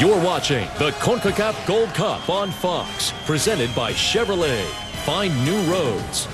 You're watching the CONCACAF Gold Cup on Fox, presented by Chevrolet. Find new roads.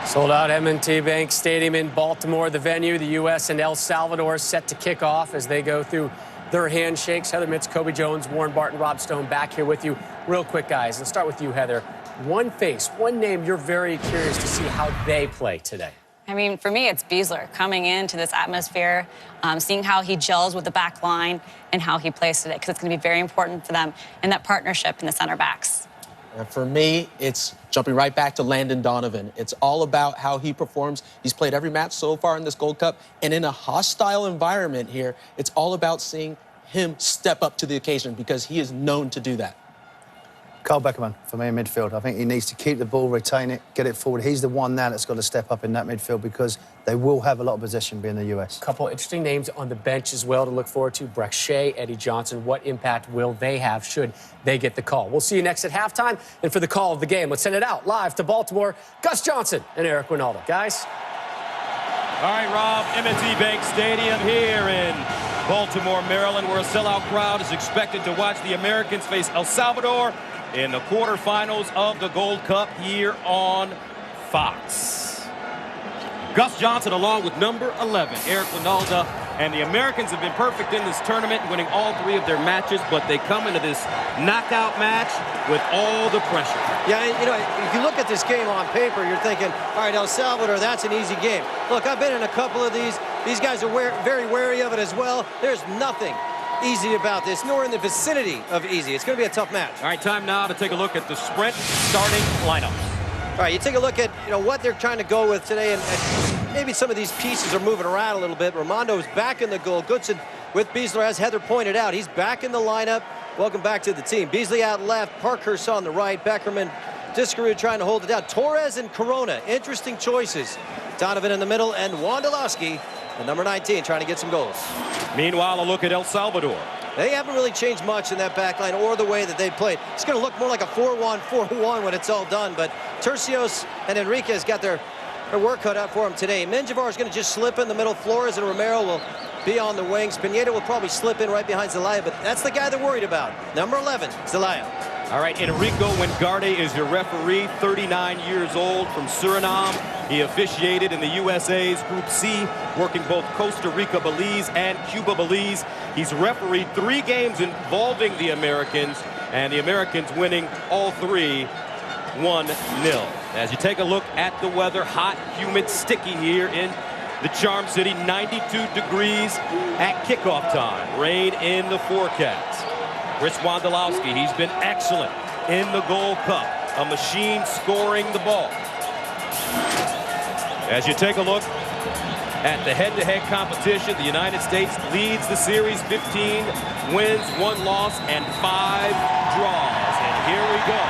Sold out M&T Bank Stadium in Baltimore, the venue. The U.S. and El Salvador set to kick off as they go through their handshakes. Heather Mitts, Kobe Jones, Warren Barton, Rob Stone back here with you. Real quick, guys. Let's start with you, Heather. One face, one name you're very curious to see how they play today. I mean, for me, it's Beasler coming into this atmosphere, seeing how he gels with the back line and how he plays today, because it's going to be very important for them in that partnership in the center backs. And for me, it's jumping right back to Landon Donovan. It's all about how he performs. He's played every match so far in this Gold Cup, and in a hostile environment here, it's all about seeing him step up to the occasion because he is known to do that. Carl Beckerman, for me, in midfield. I think he needs to keep the ball, retain it, get it forward. He's the one now that's got to step up in that midfield because they will have a lot of possession being the US. A couple interesting names on the bench as well to look forward to. Breck Shea, Eddie Johnson. What impact will they have should they get the call? We'll see you next at halftime. And for the call of the game, let's send it out live to Baltimore. Gus Johnson and Eric Winalda. Guys. All right, Rob, M&T Bank Stadium here in Baltimore, Maryland, where a sellout crowd is expected to watch the Americans face El Salvador in the quarterfinals of the Gold Cup here on Fox. Gus Johnson along with number 11, Eric Winalda, and the Americans have been perfect in this tournament, winning all 3 of their matches, but they come into this knockout match with all the pressure. Yeah, you know, if you look at this game on paper, you're thinking, all right, El Salvador, that's an easy game. Look, I've been in a couple of these. These guys are very wary of it as well. There's nothing easy about this, nor in the vicinity of easy. It's going to be a tough match. All right, time now to take a look at the Sprint starting lineups. All right, you take a look at what they're trying to go with today, and maybe some of these pieces are moving around a little bit. Ramondo's back in the goal. Goodson with Beasler, as Heather pointed out. He's back in the lineup. Welcome back to the team. Beasley out left, Parkhurst on the right, Beckerman, Discarud trying to hold it down. Torres and Corona, interesting choices. Donovan in the middle, and Wondolowski, the number 19, trying to get some goals. Meanwhile, a look at El Salvador. They haven't really changed much in that back line or the way that they played. It's going to look more like a 4-1-4-1 when it's all done, but Tercios and Enriquez got their work cut out for them today. Menjivar is going to just slip in the middle. Flores and Romero will be on the wings. Pineda will probably slip in right behind Zelaya, but that's the guy they're worried about. Number 11, Zelaya. All right, Enrico Wengarde is your referee, 39 years old, from Suriname. He officiated in the USA's Group C, working both Costa Rica, Belize, and Cuba, Belize. He's refereed 3 games involving the Americans, and the Americans winning all 3, 1-0. As you take a look at the weather, hot, humid, sticky here in the Charm City, 92 degrees at kickoff time. Rain in the forecast. Chris Wondolowski, he's been excellent in the Gold Cup. A machine scoring the ball. As you take a look at the head-to-head competition, the United States leads the series 15 wins, 1 loss, and 5 draws. And here we go.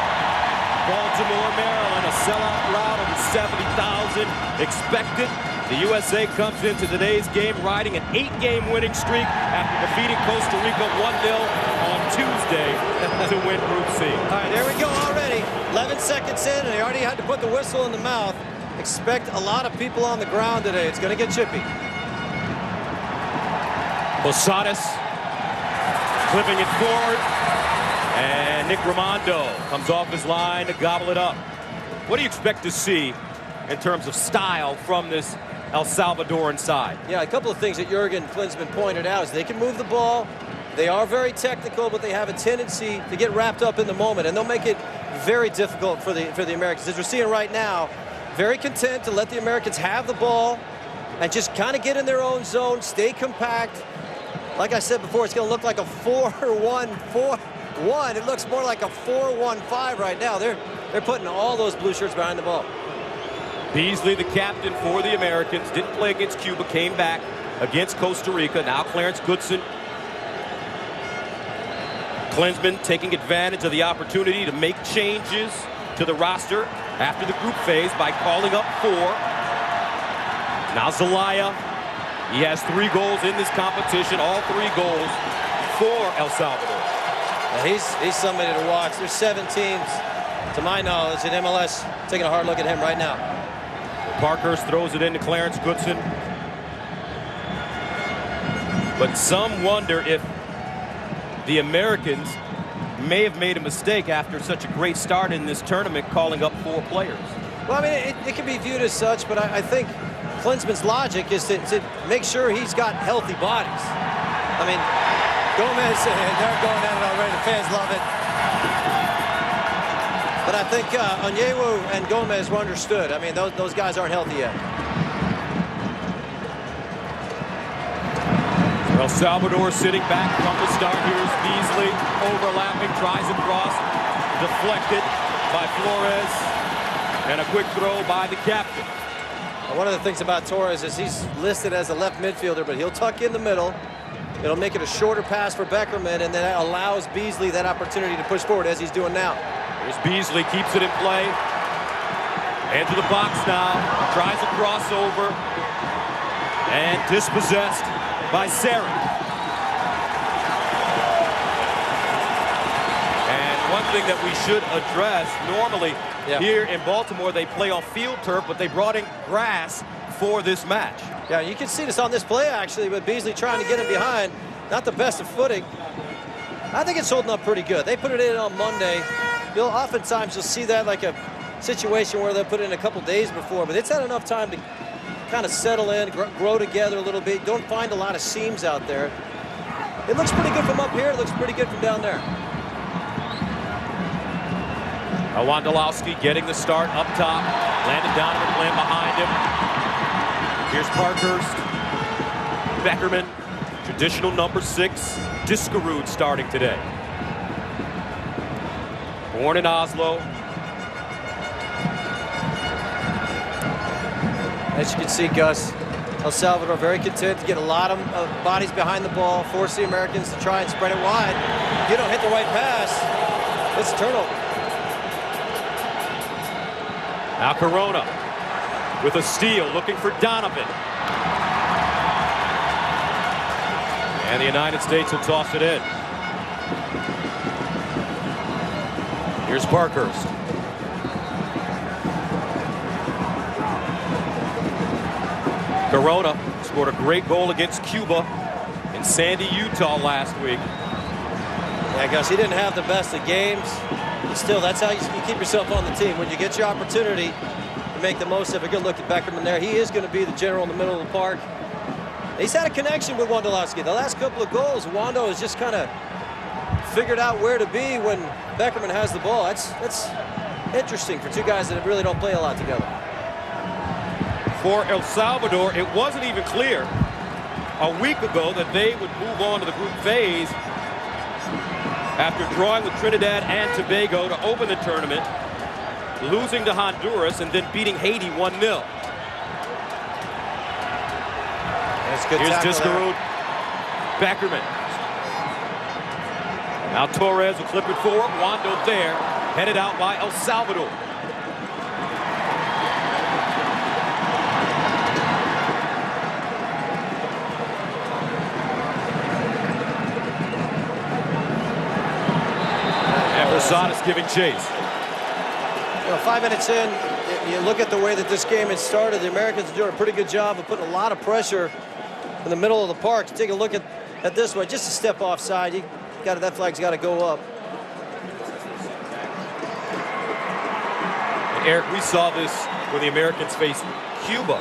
Baltimore, Maryland, a sellout crowd of 70,000 expected. The USA comes into today's game riding an 8-game winning streak after defeating Costa Rica 1-0 on Tuesday to win Group C. All right, there we go already. 11 seconds in, and they already had to put the whistle in the mouth. Expect a lot of people on the ground today. It's going to get chippy. Posadas clipping it forward, and Nick Raimondo comes off his line to gobble it up. What do you expect to see in terms of style from this El Salvadoran side? Yeah, a couple of things that Jurgen Klinsmann pointed out is they can move the ball. They are very technical, but they have a tendency to get wrapped up in the moment, and they'll make it very difficult for the Americans. As we're seeing right now, very content to let the Americans have the ball and just kind of get in their own zone, stay compact. Like I said before, it's going to look like a 4-1-4-1. It looks more like a 4-1-5 right now. They're putting all those blue shirts behind the ball. Beasley, the captain for the Americans, didn't play against Cuba, came back against Costa Rica. Now Clarence Goodson. Klinsmann taking advantage of the opportunity to make changes to the roster after the group phase by calling up 4. Now Zelaya. He has 3 goals in this competition, all 3 goals for El Salvador. Now he's somebody to watch. There's 7 teams, to my knowledge, in MLS taking a hard look at him right now. Parkhurst throws it into Clarence Goodson. But some wonder if the Americans may have made a mistake after such a great start in this tournament, calling up 4 players. Well, I mean, it can be viewed as such, but I think Klinsmann's logic is to make sure he's got healthy bodies. I mean, Gomez, they're going at it already. The fans love it. But I think Onyewu and Gomez were understood. I mean, those guys aren't healthy yet. El Salvador sitting back from the start. Here's Beasley overlapping, tries a cross, deflected by Flores, and a quick throw by the captain. One of the things about Torres is he's listed as a left midfielder, but he'll tuck in the middle. It'll make it a shorter pass for Beckerman, and then that allows Beasley that opportunity to push forward as he's doing now. Here's Beasley, keeps it in play. Into the box now, tries a crossover, and dispossessed by Saren. And one thing that we should address, normally here in Baltimore, they play on field turf, but they brought in grass for this match. Yeah, you can see this on this play, actually, with Beasley trying to get him behind. Not the best of footing. I think it's holding up pretty good. They put it in on Monday. Oftentimes you'll see that like a situation where they'll put it in a couple days before, but it's had enough time to kind of settle in, grow together a little bit. Don't find a lot of seams out there. It looks pretty good from up here. It looks pretty good from down there. Wondolowski getting the start up top. Landon Donovan playing behind him. Here's Parkhurst. Beckerman, traditional number 6, Diskerud starting today. Born in Oslo. As you can see, Gus, El Salvador very content to get a lot of bodies behind the ball, force the Americans to try and spread it wide. If you don't hit the right pass, it's a turnover. Now Corona with a steal, looking for Donovan. And the United States will toss it in. Here's Parkhurst. Corona scored a great goal against Cuba in Sandy, Utah last week. Yeah, Gus, he didn't have the best of games. But still, that's how you keep yourself on the team. When you get your opportunity to make the most of it. Good look at Beckerman there. He is going to be the general in the middle of the park. He's had a connection with Wondolowski. The last couple of goals, Wando has just kind of figured out where to be when Beckerman has the ball. That's interesting for two guys that really don't play a lot together. For El Salvador, it wasn't even clear a week ago that they would move on to the group phase after drawing with Trinidad and Tobago to open the tournament, losing to Honduras, and then beating Haiti 1-0. Here's Diskerud. Beckerman. Now Torres will clip it forward. Wando there, headed out by El Salvador. Posadas giving chase. Well, 5 minutes in, you look at the way that this game has started. The Americans are doing a pretty good job of putting a lot of pressure in the middle of the park. Take a look at this one. Just a step offside. That flag's got to go up. And Eric, we saw this when the Americans faced Cuba.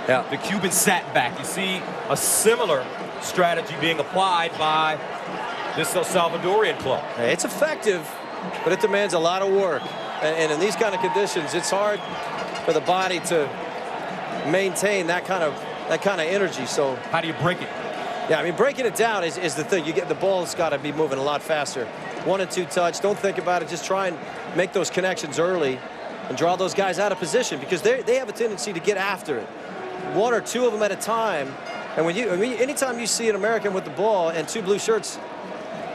Yeah. The Cubans sat back. You see a similar strategy being applied by this El Salvadorian club. It's effective, but it demands a lot of work. And in these kind of conditions, it's hard for the body to maintain that kind of energy. So how do you break it? Yeah, I mean, breaking it down is the thing. You get the ball's got to be moving a lot faster. 1 and 2 touch. Don't think about it. Just try and make those connections early and draw those guys out of position, because they have a tendency to get after it. 1 or 2 of them at a time. And anytime you see an American with the ball and 2 blue shirts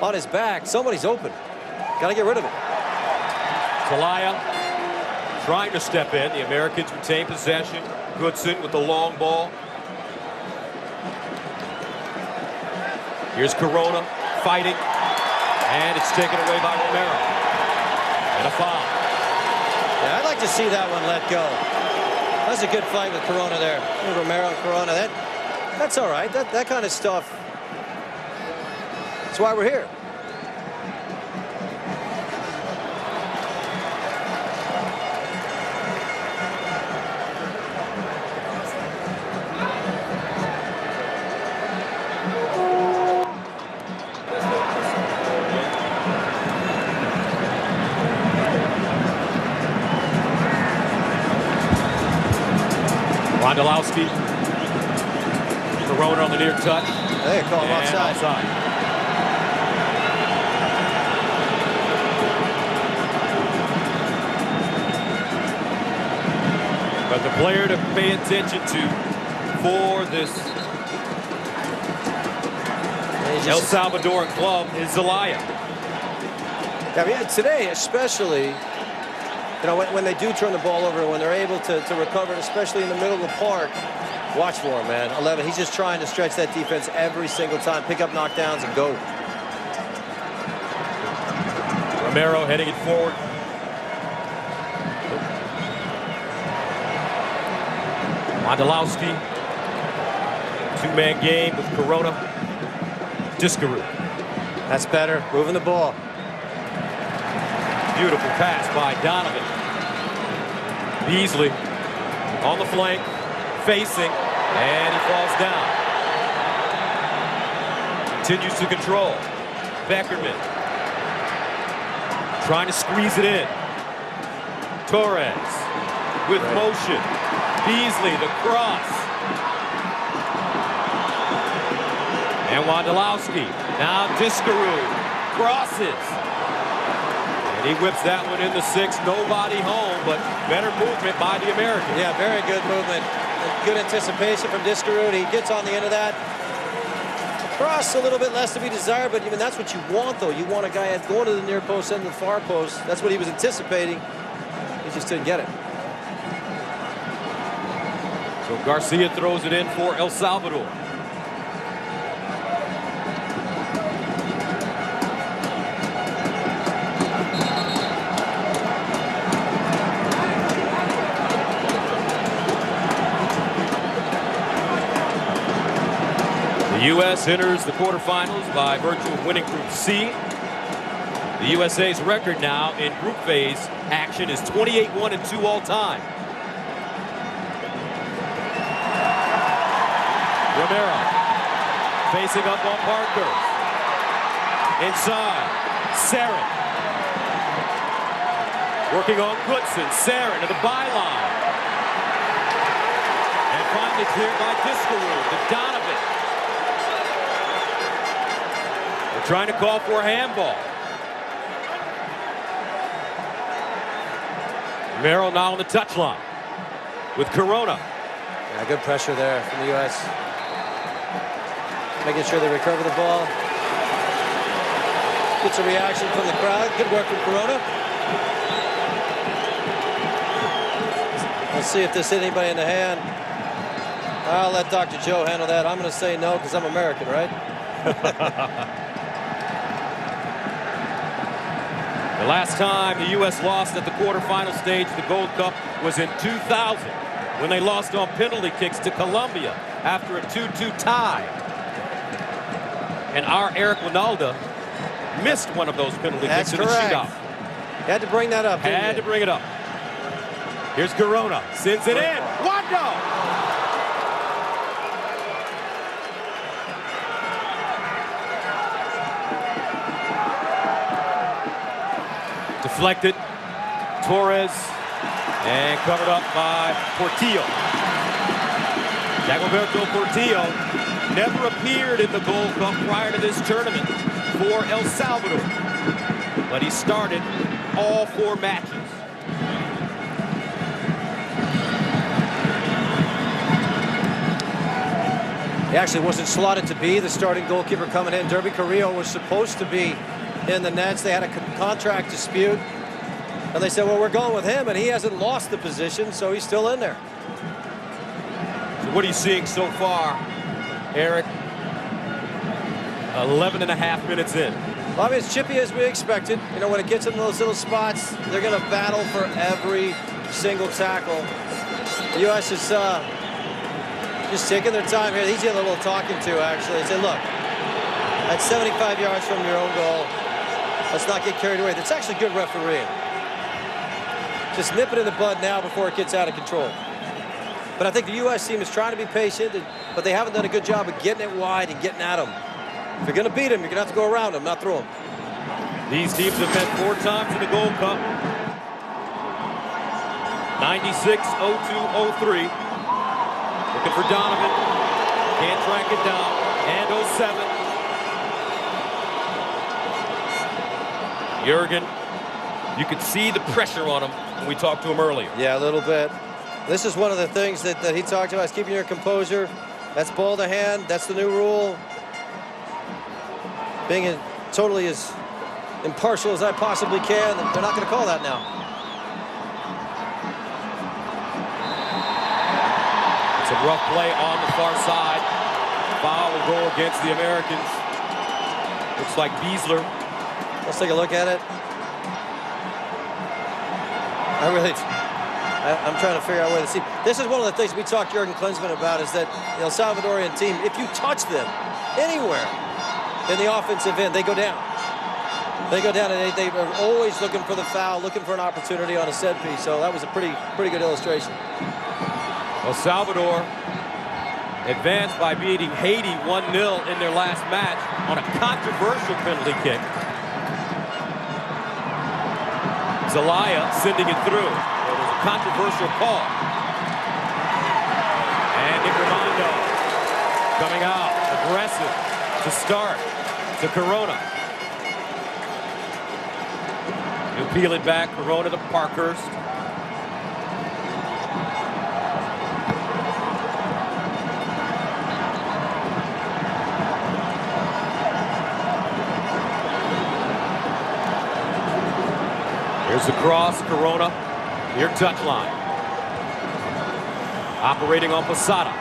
on his back, somebody's open. Got to get rid of it. Talaya trying to step in. The Americans retain possession. Goodson with the long ball. Here's Corona fighting, and it's taken away by Romero. And a foul. Yeah, I'd like to see that one let go. That's a good fight with Corona there. Romero and Corona. That's all right. That kind of stuff. That's why we're here. Wondolowski. Corona on the near touch. They call him offside. But the player to pay attention to for this El Salvador club is Zelaya. I mean, today especially, you know, when they do turn the ball over, when they're able to recover it, especially in the middle of the park, watch for him, man. 11, he's just trying to stretch that defense every single time, pick up knockdowns and go. Romero heading it forward. Wondolowski. 2-man game with Corona. Diskerud. That's better. Moving the ball. Beautiful pass by Donovan. Beasley on the flank, facing, and he falls down. Continues to control. Beckerman trying to squeeze it in. Torres with motion. Beasley, the cross. And Wondolowski. Now Discaroo crosses. And he whips that one in the 6. Nobody home, but better movement by the Americans. Yeah, very good movement. Good anticipation from Discaroo. He gets on the end of that. Cross a little bit less to be desired, but even that's what you want, though. You want a guy going to the near post and the far post. That's what he was anticipating. He just didn't get it. So Garcia throws it in for El Salvador. The U.S. enters the quarterfinals by virtue of winning Group C. The USA's record now in group phase action is 28-1-2 all time. Romero facing up on Parker. Inside, Sarin. Working on Goodson. Sarin to the byline. And finally cleared by Discaroo to Donovan. They're trying to call for a handball. Romero now on the touchline with Corona. Yeah, good pressure there from the U.S. Making sure they recover the ball. Gets a reaction from the crowd. Good work from Corona. We'll see if this hit anybody in the hand. I'll let Dr. Joe handle that. I'm going to say no because I'm American, right? The last time the U.S. lost at the quarterfinal stage of the Gold Cup was in 2000 when they lost on penalty kicks to Colombia after a 2-2 tie. And our Eric Winalda missed one of those penalty kicks in the shootout. Had to bring that up. Had to bring it up. Here's Corona. Sends it in. Wando! Deflected. Torres. And covered up by Portillo. Dagoberto Portillo never appeared in the Gold Cup prior to this tournament for El Salvador. But he started all 4 matches. He actually wasn't slotted to be the starting goalkeeper coming in. Derby Carrillo was supposed to be in the nets. They had a contract dispute. And they said, well, we're going with him, and he hasn't lost the position, so he's still in there. So what are you seeing so far, Eric? 11.5 minutes in. Well, I mean, it's chippy as we expected. You know, when it gets in those little spots, they're going to battle for every single tackle. The U.S. is just taking their time here. He's getting a little talking to, actually. They say, look, that's 75 yards from your own goal. Let's not get carried away. That's actually good refereeing. Just nip it in the bud now before it gets out of control. But I think the U.S. team is trying to be patient, but they haven't done a good job of getting it wide and getting at them. If you're going to beat them, you're going to have to go around them, not through them. These teams have met 4 times in the Gold Cup. 96, 02, 03. Looking for Donovan. Can't track it down. And 07. Jurgen. You could see the pressure on him when we talked to him earlier. Yeah, a little bit. This is one of the things that he talked about, is keeping your composure. That's ball to hand. That's the new rule. Being totally as impartial as I possibly can. They're not going to call that now. It's a rough play on the far side. Foul will go against the Americans. Looks like Beasler. Let's take a look at it. I'm trying to figure out where to see. This is one of the things we talked to Jurgen Klinsmann about, is that the El Salvadorian team, if you touch them anywhere in the offensive end, they go down. They go down, and they are always looking for the foul, looking for an opportunity on a set piece. So that was a pretty good illustration. El Salvador advanced by beating Haiti 1-0 in their last match on a controversial penalty kick. Zelaya sending it through. It was a controversial call. And Nick Romando coming out, aggressive. to start to Corona. He'll peel it back. Corona to Parkhurst. Here's the cross. Corona near touchline. Operating on Posada.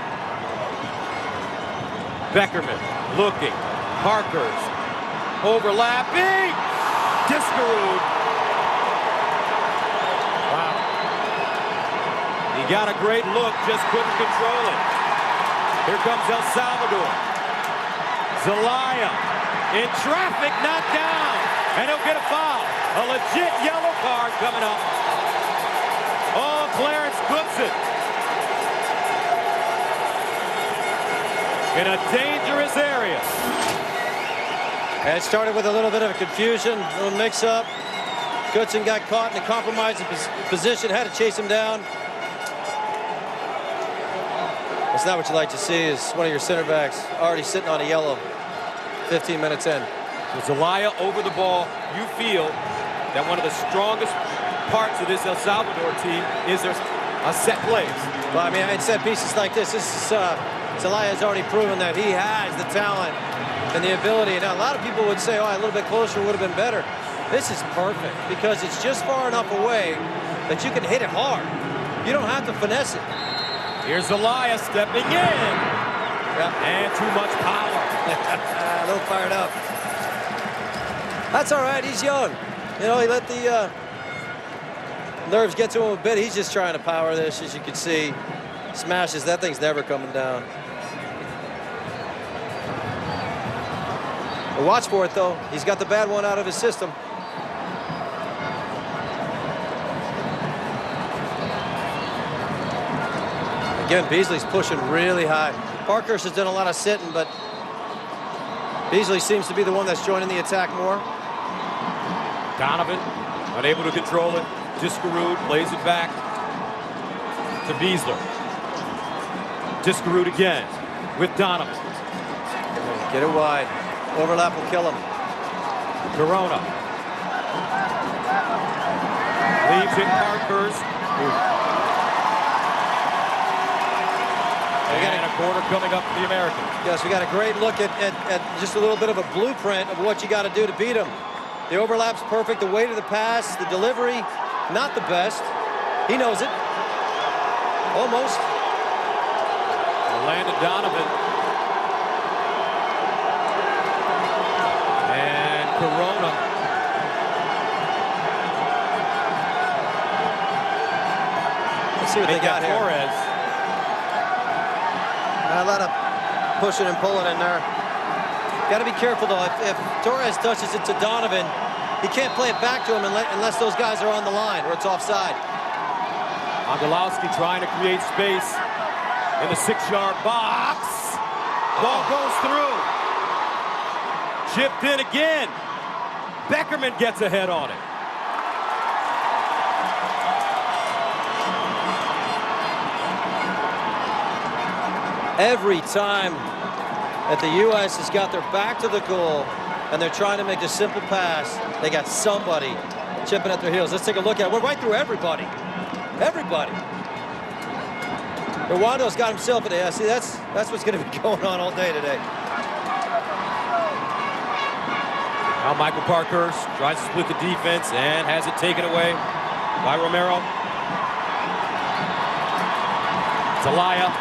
Beckerman looking. Parkhurst overlapping. Discarud. Wow. He got a great look, just couldn't control it. Here comes El Salvador. Zelaya in traffic, knocked down. And he'll get a foul. A legit yellow card coming up. Oh, Clarence Goodson. In a dangerous area. And it started with a little bit of a confusion, a little mix-up. Goodson got caught in a compromising position, had to chase him down. That's not what you like to see, is one of your center backs already sitting on a yellow 15 minutes in. With Zelaya over the ball, you feel that one of the strongest parts of this El Salvador team is their set plays. Well, I mean, in set pieces like this is Zelaya has already proven that he has the talent and the ability. Now, a lot of people would say, oh, a little bit closer would have been better. This is perfect because it's just far enough away that you can hit it hard. You don't have to finesse it. Here's Zelaya stepping in. Yeah. And too much power. A little fired up. That's all right. He's young. You know, he let the nerves get to him a bit. He's just trying to power this, as you can see. Smashes. That thing's never coming down. But watch for it, though. He's got the bad one out of his system. Again, Beasley's pushing really high. Parkhurst has done a lot of sitting, but Beasley seems to be the one that's joining the attack more. Donovan, unable to control it. Discarud plays it back to Beasler. Discarud again with Donovan. Get it wide. Overlap will kill him. Corona. Leaves it Parkhurst. And a quarter coming up for the Americans. Yes, we got a great look at just a little bit of a blueprint of what you got to do to beat him. The overlap's perfect, the weight of the pass, the delivery, not the best. He knows it. Almost. Landon Donovan. And Corona. Let's see what they got here. Torres. A lot of pushing and pulling in there. Got to be careful, though. If Torres touches it to Donovan, he can't play it back to him unless those guys are on the line or it's offside. Ondolowski trying to create space in the 6-yard box. Ball goes through. Chipped in again. Beckerman gets ahead on it. Every time that the U.S. has got their back to the goal and they're trying to make a simple pass, they got somebody chipping at their heels. Let's take a look at it. We're right through everybody. Everybody. Rwando's got himself in there. See, that's what's going to be going on all day today. Now Michael Parkhurst tries to split the defense and has it taken away by Romero. Zelaya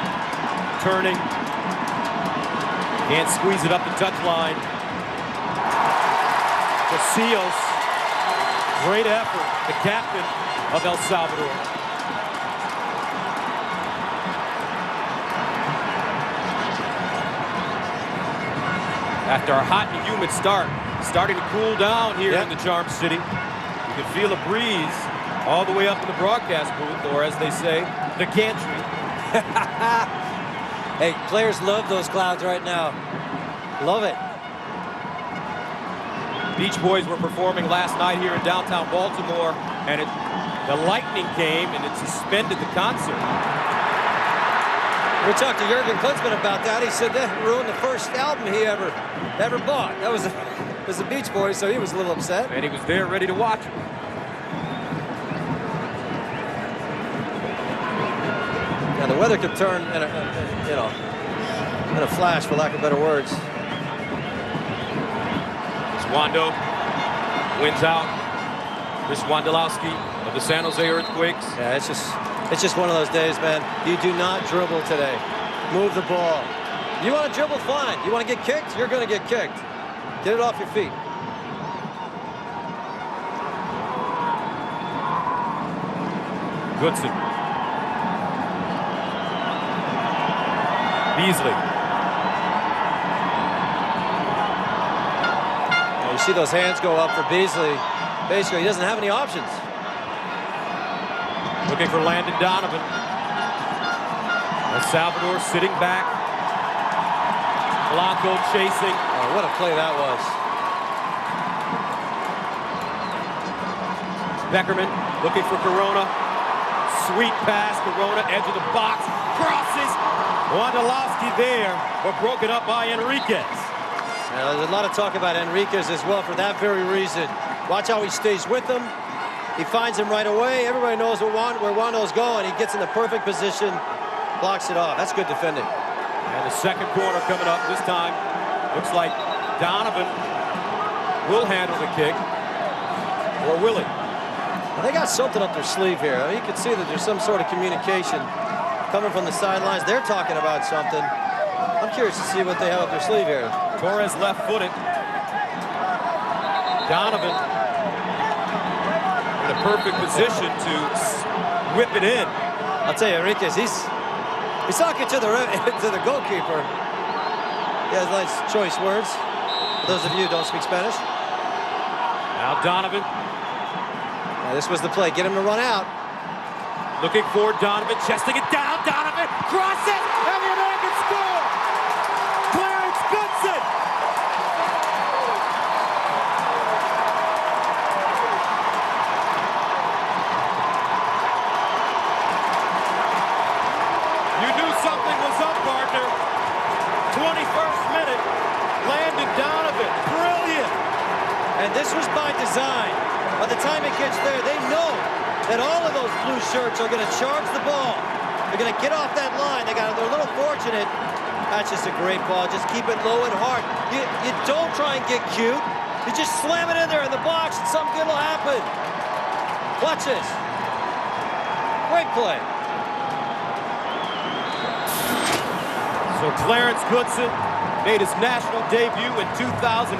turning. Can't squeeze it up the touchline. Casillas. Great effort. The captain of El Salvador. After a hot and humid start, starting to cool down here in the Charm City. You can feel a breeze all the way up in the broadcast booth, or as they say, the gantry. Hey, players love those clouds right now. Love it. Beach Boys were performing last night here in downtown Baltimore, and the lightning came and it suspended the concert. We talked to Jurgen Klinsmann about that. He said that ruined the first album he ever bought. That was the Beach Boys, so he was a little upset. And he was there ready to watch it. Yeah, the weather could turn in a flash, for lack of better words. Wando wins out. Chris Wondolowski of the San Jose Earthquakes. Yeah, it's just one of those days, man. You do not dribble today. Move the ball. You want to dribble, fine. You want to get kicked? You're going to get kicked. Get it off your feet. Goodson. Beasley. You see those hands go up for Beasley. Basically, he doesn't have any options. Looking for Landon Donovan. El Salvador sitting back. Blanco chasing. Oh, what a play that was. Beckerman looking for Corona. Sweet pass. Corona, edge of the box. Crosses. Wondolowski there, but broken up by Enriquez. There's a lot of talk about Enriquez as well for that very reason. Watch how he stays with him. He finds him right away. Everybody knows where Wando's going. He gets in the perfect position, blocks it off. That's good defending. And the second quarter coming up this time. Looks like Donovan will handle the kick. Or will he? Well, they got something up their sleeve here. You can see that there's some sort of communication coming from the sidelines. They're talking about something. I'm curious to see what they have up their sleeve here. Torres left-footed. Donovan in a perfect position to whip it in. I'll tell you, Enriquez, he's talking to the goalkeeper. He has nice choice words. For those of you who don't speak Spanish. Now Donovan. Now this was the play. Get him to run out. Looking for Donovan, chesting it down. Donovan crosses, and the Americans score. Clarence Goodson. You knew something was up, partner. 21st minute, Landon Donovan, brilliant. And this was by design. By the time it gets there, they know that all of those blue shirts are going to charge the ball. They're going to get off that line. They're a little fortunate. That's just a great ball. Just keep it low and hard. You don't try and get cute. You just slam it in there in the box and something good will happen. Watch this. Great play. So Clarence Goodson made his national debut in 2008.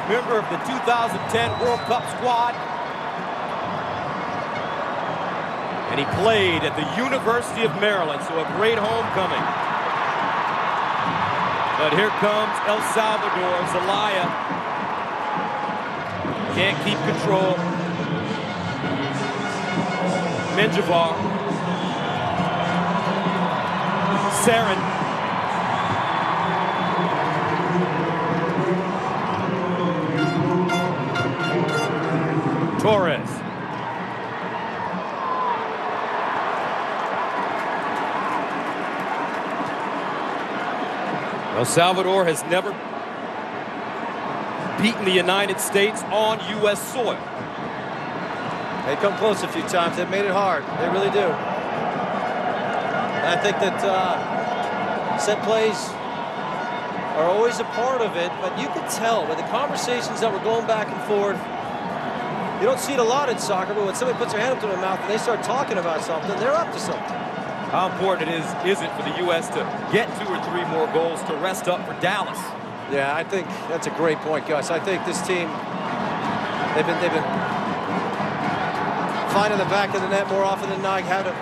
Member of the 2010 World Cup squad. And he played at the University of Maryland, so a great homecoming. But here comes El Salvador. Zelaya can't keep control. Menjivar. Sarin. Torres. El Salvador has never beaten the United States on U.S. soil. They come close a few times. They've made it hard. They really do. And I think that set plays are always a part of it, but you could tell with the conversations that were going back and forth. You don't see it a lot in soccer, but when somebody puts their hand up to their mouth and they start talking about something, they're up to something. How important is it for the U.S. to get 2 or 3 more goals to rest up for Dallas? Yeah, I think that's a great point, Gus. I think this team, they've been finding the back of the net more often than not. Had a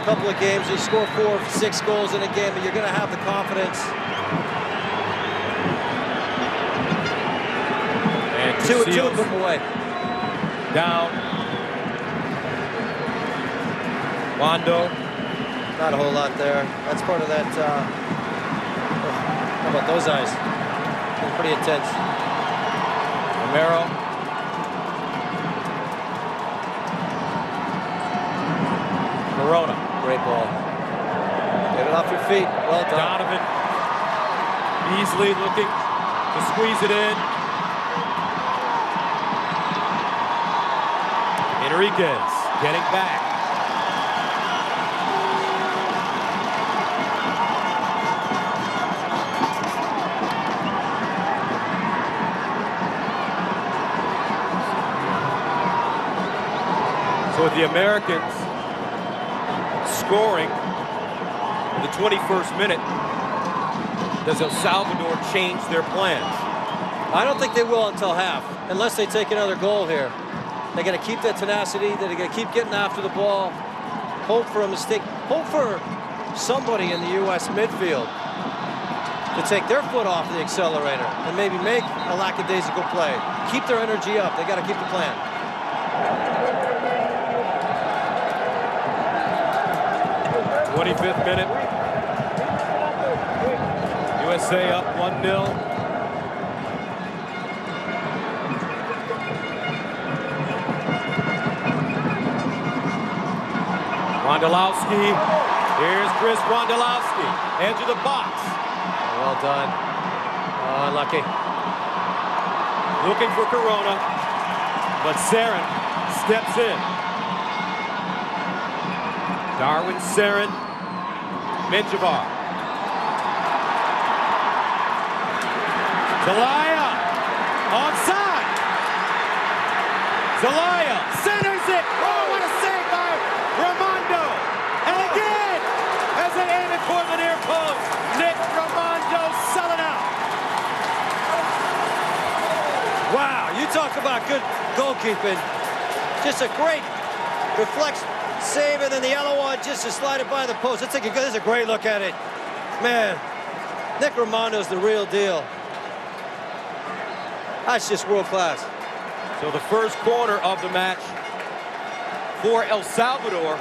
couple of games, they score 4 or 6 goals in a game, but you're going to have the confidence. And two of them away. Down. Wando. Not a whole lot there. That's part of that. How about those eyes? They're pretty intense. Romero. Corona. Great ball. Get it Off your feet. Well done. Donovan. Beasley looking to squeeze it in. Enriquez getting back. So with the Americans scoring in the 21st minute, does El Salvador change their plans? I don't think they will until half, unless they take another goal here. They got to keep that tenacity. They got to keep getting after the ball. Hope for a mistake. Hope for somebody in the U.S. midfield to take their foot off the accelerator and maybe make a lackadaisical play. Keep their energy up. They got to keep the plan. Minute. USA up 1-0. Wondolowski. Here's Chris Wondolowski. Edge of the box. Well done. Unlucky. Looking for Corona. But Sarin steps in. Darwin Sarin. Menjivar. Zelaya. Onside. Zelaya centers it. Oh, what a save by Raimondo. And again, as it ended for the near post, Nick Raimondo selling out. Wow, you talk about good goalkeeping. Just a great reflex save, and then the other one just to slide it by the post. This is a great look at it. Man, Nick Raimondo's the real deal. That's just world class. So the first corner of the match for El Salvador.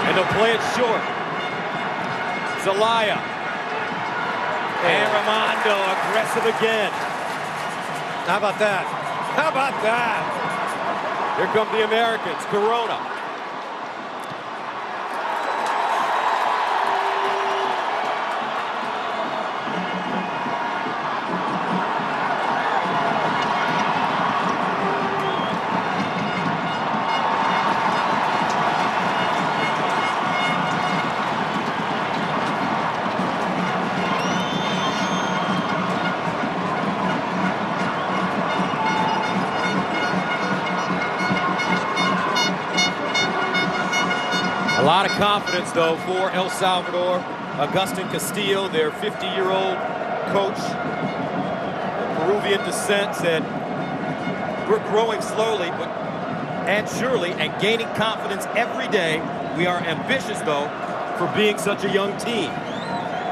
And they'll play it short. Zelaya. And Raimondo aggressive again. How about that? How about that? Here come the Americans. Corona. A lot of confidence, though, for El Salvador. Agustin Castillo, their 50-year-old coach, of Peruvian descent, said, we're growing slowly and surely and gaining confidence every day. We are ambitious, though, for being such a young team.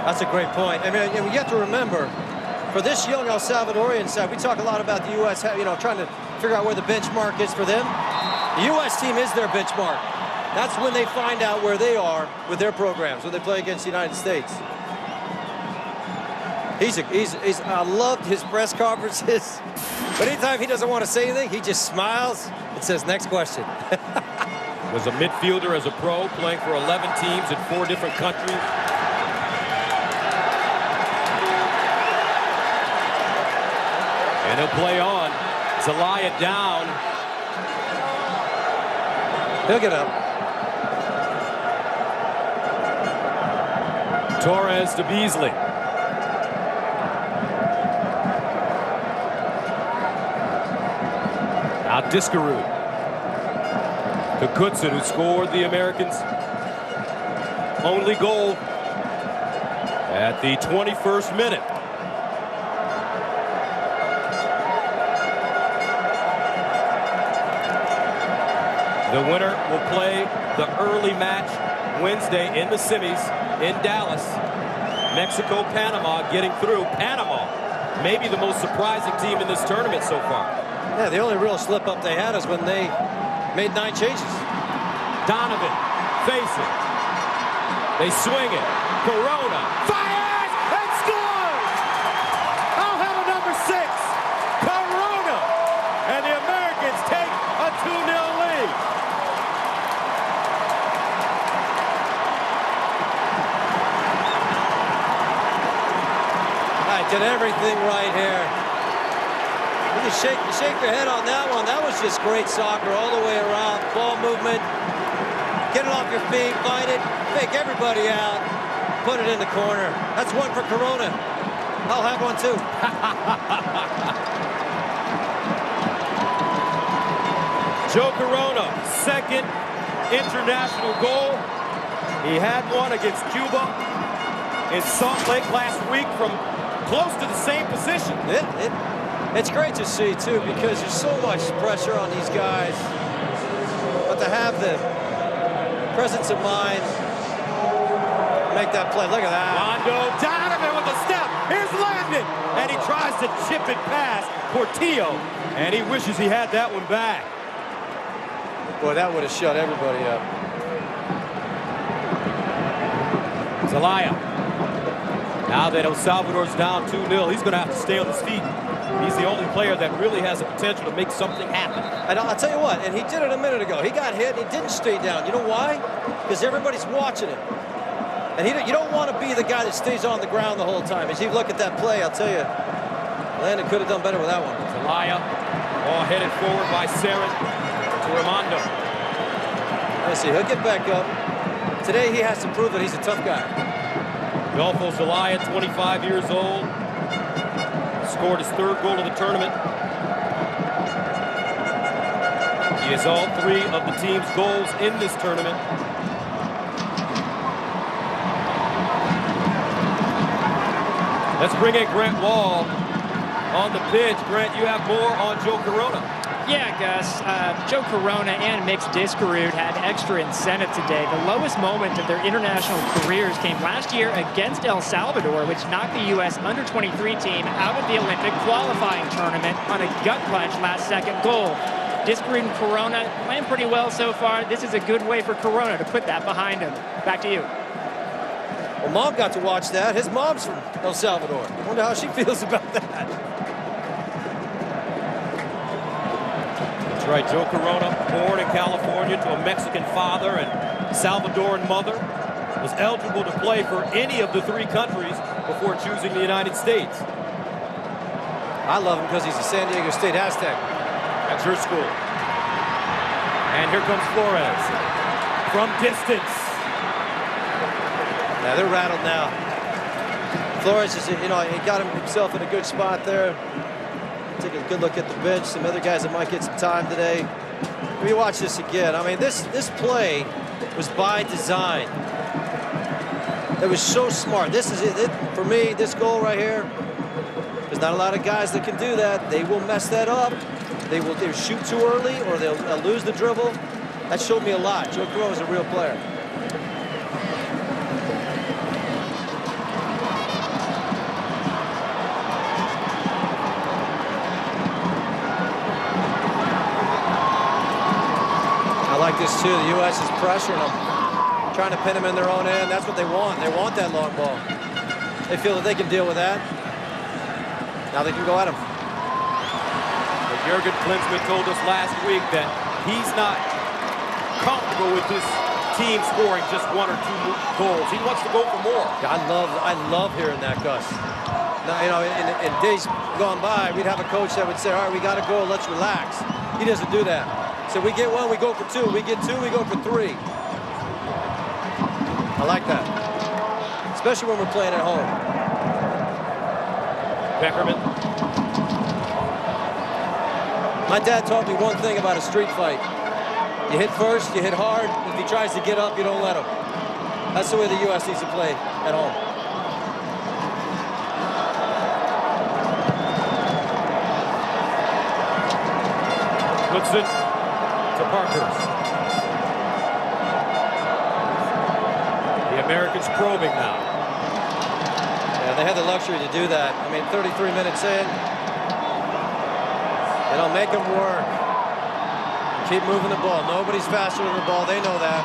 That's a great point. I mean, you have to remember, for this young El Salvadorian side, we talk a lot about the U.S., trying to figure out where the benchmark is for them. The U.S. team is their benchmark. That's when they find out where they are with their programs, when they play against the United States. I loved his press conferences, but anytime he doesn't want to say anything, he just smiles and says, next question. Was a midfielder as a pro, playing for 11 teams in 4 different countries. And he'll play on. Zelaya down. He'll get up. Torres to Beasley. Now Discarud to Goodson, who scored the Americans' only goal at the 21st minute. The winner will play the early match Wednesday in the semis in Dallas. Mexico, Panama getting through. Panama, maybe the most surprising team in this tournament so far. Yeah, the only real slip-up they had is when they made 9 changes. Donovan facing. They swing it. Corona fires and scores! I'll have a number 6. Corona! And the Americans take a 2-0 lead. Did everything right here. You shake your head on that one. That was just great soccer all the way around. Ball movement. Get it off your feet, find it, fake everybody out, put it in the corner. That's one for Corona. I'll have one too. Joe Corona, second international goal. He had one against Cuba in Salt Lake last week from close to the same position. It's great to see, too, because there's so much pressure on these guys. But to have the presence of mind, make that play. Look at that. Mondo, Donovan with a step. Here's Landon. And he tries to chip it past Portillo. And he wishes he had that one back. Boy, that would have shut everybody up. Zelaya. Now that El Salvador's down 2-0, he's going to have to stay on his feet. He's the only player that really has the potential to make something happen. And I'll tell you what, and he did it a minute ago. He got hit and he didn't stay down. You know why? Because everybody's watching him. And you don't want to be the guy that stays on the ground the whole time. As you look at that play, I'll tell you, Landon could have done better with that one. Zelaya, ball headed forward by Saren to Ramondo. Let's see, he'll get back up. Today he has to prove that he's a tough guy. Adolfo Zelaya, 25 years old. Scored his third goal of the tournament. He has all three of the team's goals in this tournament. Let's bring in Grant Wall on the pitch. Grant, you have more on Joe Corona. Yeah, Gus. Joe Corona and Mix Diskerud had extra incentive today. The lowest moment of their international careers came last year against El Salvador, which knocked the U.S. under-23 team out of the Olympic qualifying tournament on a gut punch last-second goal. Diskerud and Corona playing pretty well so far. This is a good way for Corona to put that behind him. Back to you. Well, Mom got to watch that. His mom's from El Salvador. I wonder how she feels about that. Right, Joe Corona, born in California to a Mexican father and Salvadoran mother, was eligible to play for any of the three countries before choosing the United States. I love him because he's a San Diego State Aztec. That's your school. And here comes Flores from distance. Yeah, they're rattled now. Flores is, he got himself in a good spot there. Take a good look at the bench. Some other guys that might get some time today. Let me watch this again. I mean, this play was by design. It was so smart. This is it for me. This goal right here. There's not a lot of guys that can do that. They will mess that up. They will either shoot too early or they'll lose the dribble. That showed me a lot. Joe Corona is a real player. This too. The U.S. is pressuring them, trying to pin them in their own end. That's what they want. They want that long ball. They feel that they can deal with that. Now they can go at him. But Jurgen Klinsmann told us last week that he's not comfortable with this team scoring just one or two goals. He wants to go for more. Yeah, I love hearing that, Gus. Now, in days gone by, we'd have a coach that would say, all right, we got a goal, let's relax. He doesn't do that. So we get one, we go for two. We get two, we go for three. I like that. Especially when we're playing at home. Beckerman. My dad taught me one thing about a street fight. You hit first, you hit hard. If he tries to get up, you don't let him. That's the way the U.S. needs to play at home. Goodson. Parkhurst. The Americans probing now. Yeah, they had the luxury to do that. I mean, 33 minutes in. Make them work. Keep moving the ball. Nobody's faster than the ball. They know that.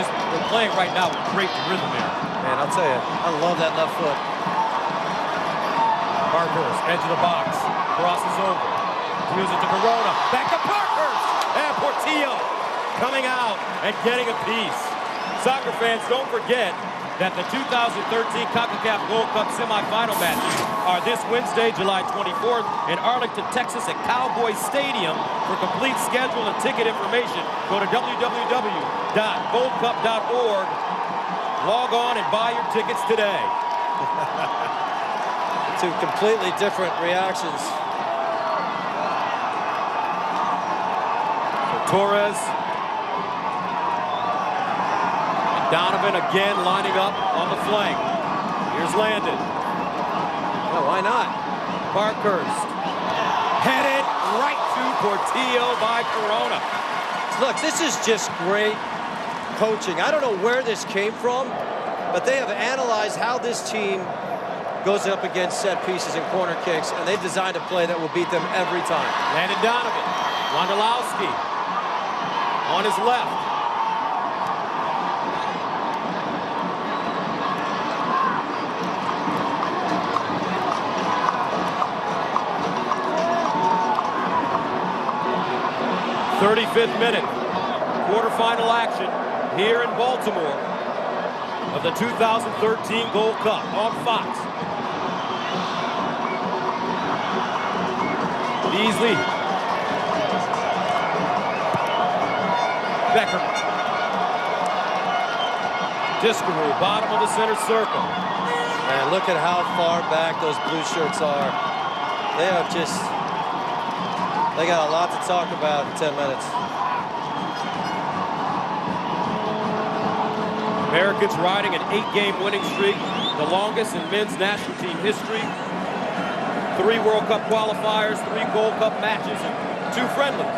They're playing right now with great rhythm here. Man, I'll tell you, I love that left foot. Parkhurst, edge of the box. Crosses over. Deals it to Corona. Back to Parkhurst. And Portillo coming out and getting a piece. Soccer fans, don't forget that the 2013 CONCACAF Gold Cup semifinal matches are this Wednesday, July 24th in Arlington, Texas at Cowboy Stadium. For complete schedule and ticket information, go to www.goldcup.org. Log on and buy your tickets today. Two completely different reactions. Torres. Donovan again lining up on the flank. Here's Landon. Oh, why not? Parkhurst. Headed right to Portillo by Corona. Look, this is just great coaching. I don't know where this came from, but they have analyzed how this team goes up against set pieces and corner kicks, and they've designed a play that will beat them every time. Landon Donovan. Wondolowski on his left. '35th minute, quarterfinal action here in Baltimore of the 2013 Gold Cup on Fox. Beasley. Becker. Discaroo, bottom of the center circle. And look at how far back those blue shirts are. They have just... They got a lot to talk about in 10 minutes. Americans riding an 8-game winning streak, the longest in men's national team history. 3 World Cup qualifiers, 3 Gold Cup matches, and 2 friendlies.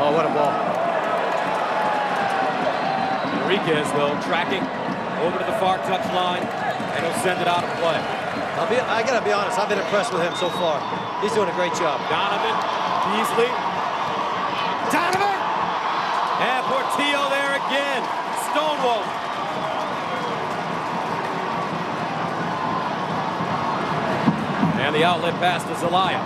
Oh, what a ball. Enriquez, though, tracking over to the far touchline, and he'll send it out of play. I gotta be honest, I've been impressed with him so far. He's doing a great job. Donovan, Beasley. Donovan! And Portillo there again. Stonewall. And the outlet pass to Zelaya.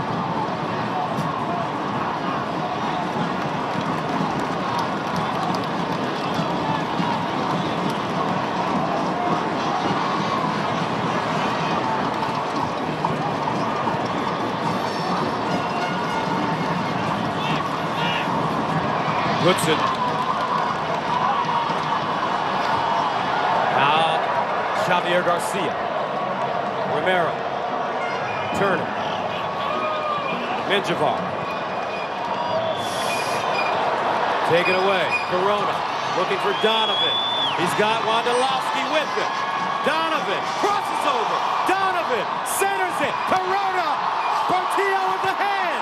Goodson. Now Xavier Garcia. Romero. Turner. Menjivar. Taken away. Corona looking for Donovan. He's got Wondolowski with him. Donovan crosses over. Donovan centers it. Corona. Portillo with the hand.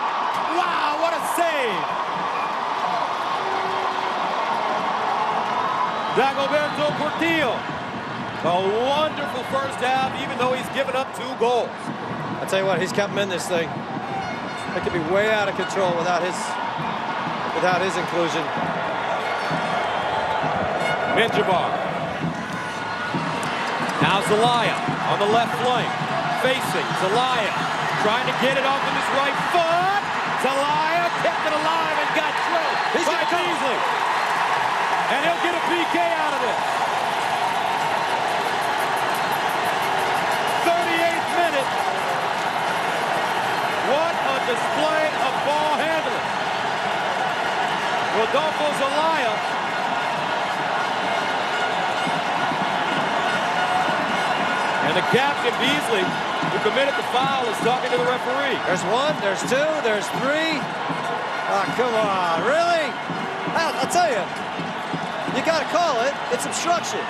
Wow, what a save. Dagoberto Portillo. A wonderful first half, even though he's given up 2 goals. I tell you what, he's kept him in this thing. It could be way out of control without his inclusion. Menjivar. Now Zelaya on the left flank. Facing Zelaya. Trying to get it off with his right foot. Zelaya kept it alive and got drilled by Beasley. And he'll get a PK out of it. 38th minute. What a display of ball handling. Rodolfo Zelaya. And the captain, Beasley, who committed the foul, is talking to the referee. There's 1, there's 2, there's 3. Oh, come on, really? I'll tell you. You got to call it. It's obstruction.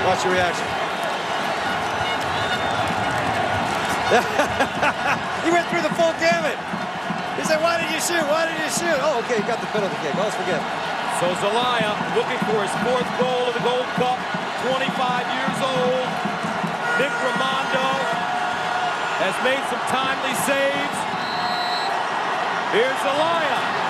Watch your reaction. He went through the full gamut. He said, why did you shoot? Why did you shoot? Oh, okay, he got the penalty kick. Oh, let's forget it. So Zelaya looking for his 4th goal of the Gold Cup. 25 years old. Nick Raimondo has made some timely saves. Here's Zelaya.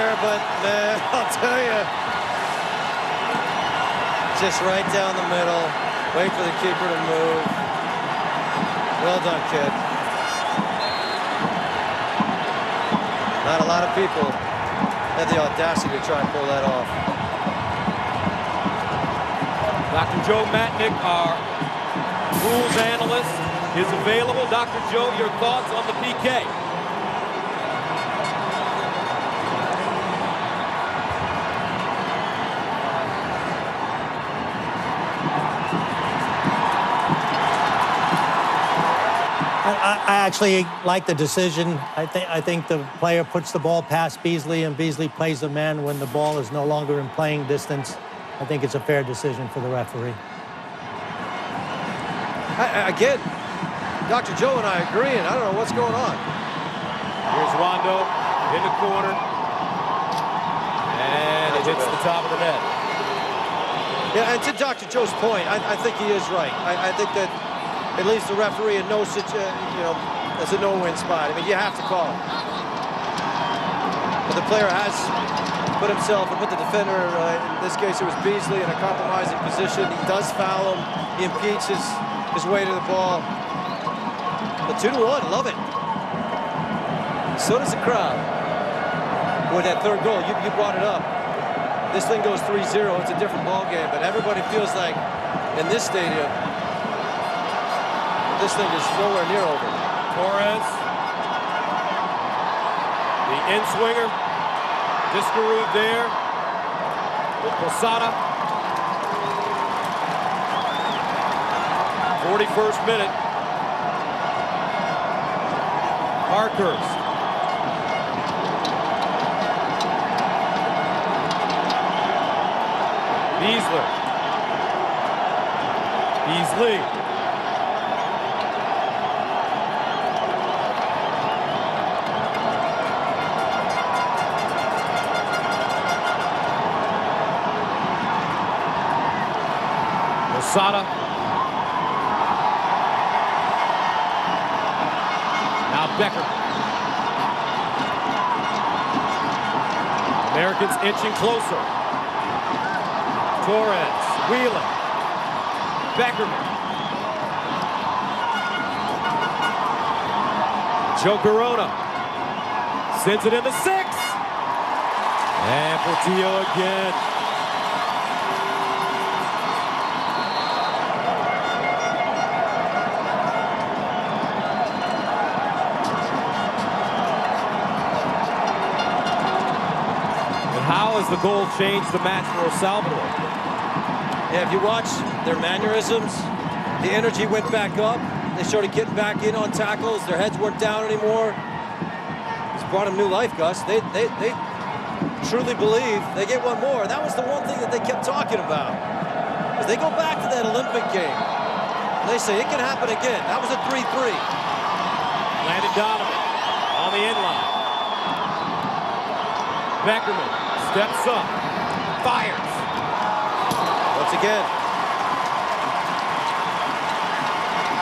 there, but man, I'll tell you, just right down the middle. Wait for the keeper to move. Well done, kid. Not a lot of people have the audacity to try and pull that off. Dr. Joe Matnick, our rules analyst, is available. Dr. Joe, your thoughts on the PK? I actually like the decision. I think the player puts the ball past Beasley, and Beasley plays the man when the ball is no longer in playing distance. I think it's a fair decision for the referee. Again, Dr. Joe and I agree, and I don't know what's going on. Here's Rondo in the corner. And it hits the top of the net. Yeah, and to Dr. Joe's point, I think he is right. I think that it leaves the referee in no it's a no-win spot. I mean, you have to call it. But the player has put himself and put the defender, in this case it was Beasley, in a compromising position. He does foul him. He impedes his way to the ball. But 2-1, love it. So does the crowd. Boy, that third goal, you brought it up. This thing goes 3-0, it's a different ball game, but everybody feels like in this stadium, this thing is nowhere near over. Torres, the in-swinger, Discarud there with Posada. 41st minute. Parkhurst. Beasley. Posada. Now Becker. Americans inching closer. Torres, Wheeler, Beckerman. Joe Corona sends it in the 6. And Portillo again. How has the goal changed the match for El Salvador? Yeah, if you watch their mannerisms, the energy went back up. They started getting back in on tackles. Their heads weren't down anymore. It's brought them new life, Gus. They truly believe they get one more. That was the one thing that they kept talking about. As they go back to that Olympic game, they say it can happen again. That was a 3-3. Landon Donovan on the inline. Beckerman steps up, fires. Once again,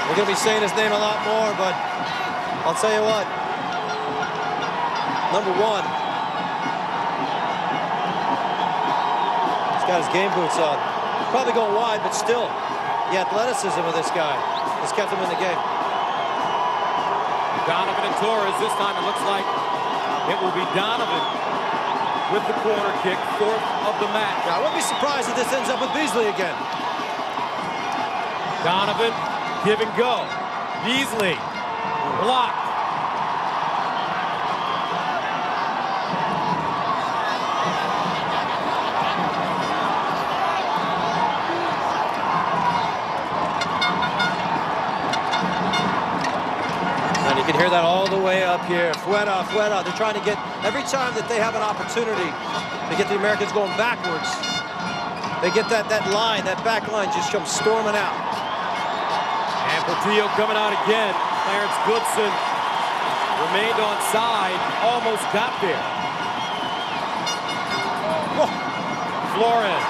we're going to be saying his name a lot more, but I'll tell you what. Number 1. He's got his game boots on. Probably going wide, but still, the athleticism of this guy has kept him in the game. Donovan and Torres. This time it looks like it will be Donovan with the corner kick, 4th of the match. I wouldn't be surprised if this ends up with Beasley again. Donovan, give and go. Beasley, blocked. And you can hear that all the way up here. Fuera. They're trying to get, every time that they have an opportunity to get the Americans going backwards, they get that line, that back line just comes storming out. And Portillo coming out again. Clarence Goodson remained on side, almost got there. Whoa. Flores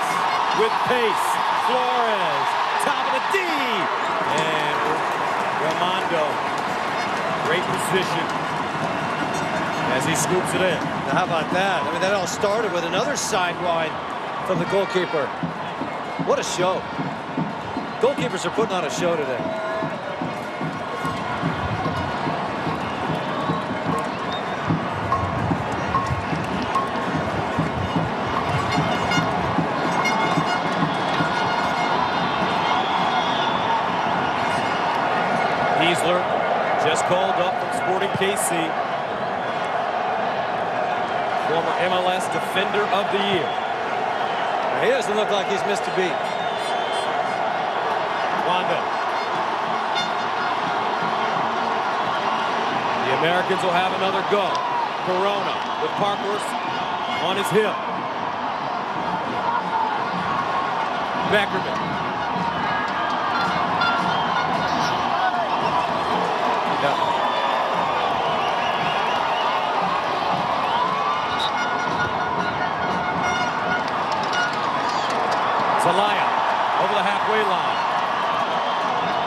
with pace. Flores, top of the D. And Ramondo, great position. as he scoops it in. Now, how about that? I mean, that all started with another sidewide from the goalkeeper. What a show. Goalkeepers are putting on a show today. Beasler just called up from Sporting KC. Former MLS Defender of the Year. He doesn't look like he's missed a beat. Wando. The Americans will have another go. Corona with Parkhurst on his hip. Beckerman. Zelaya over the halfway line.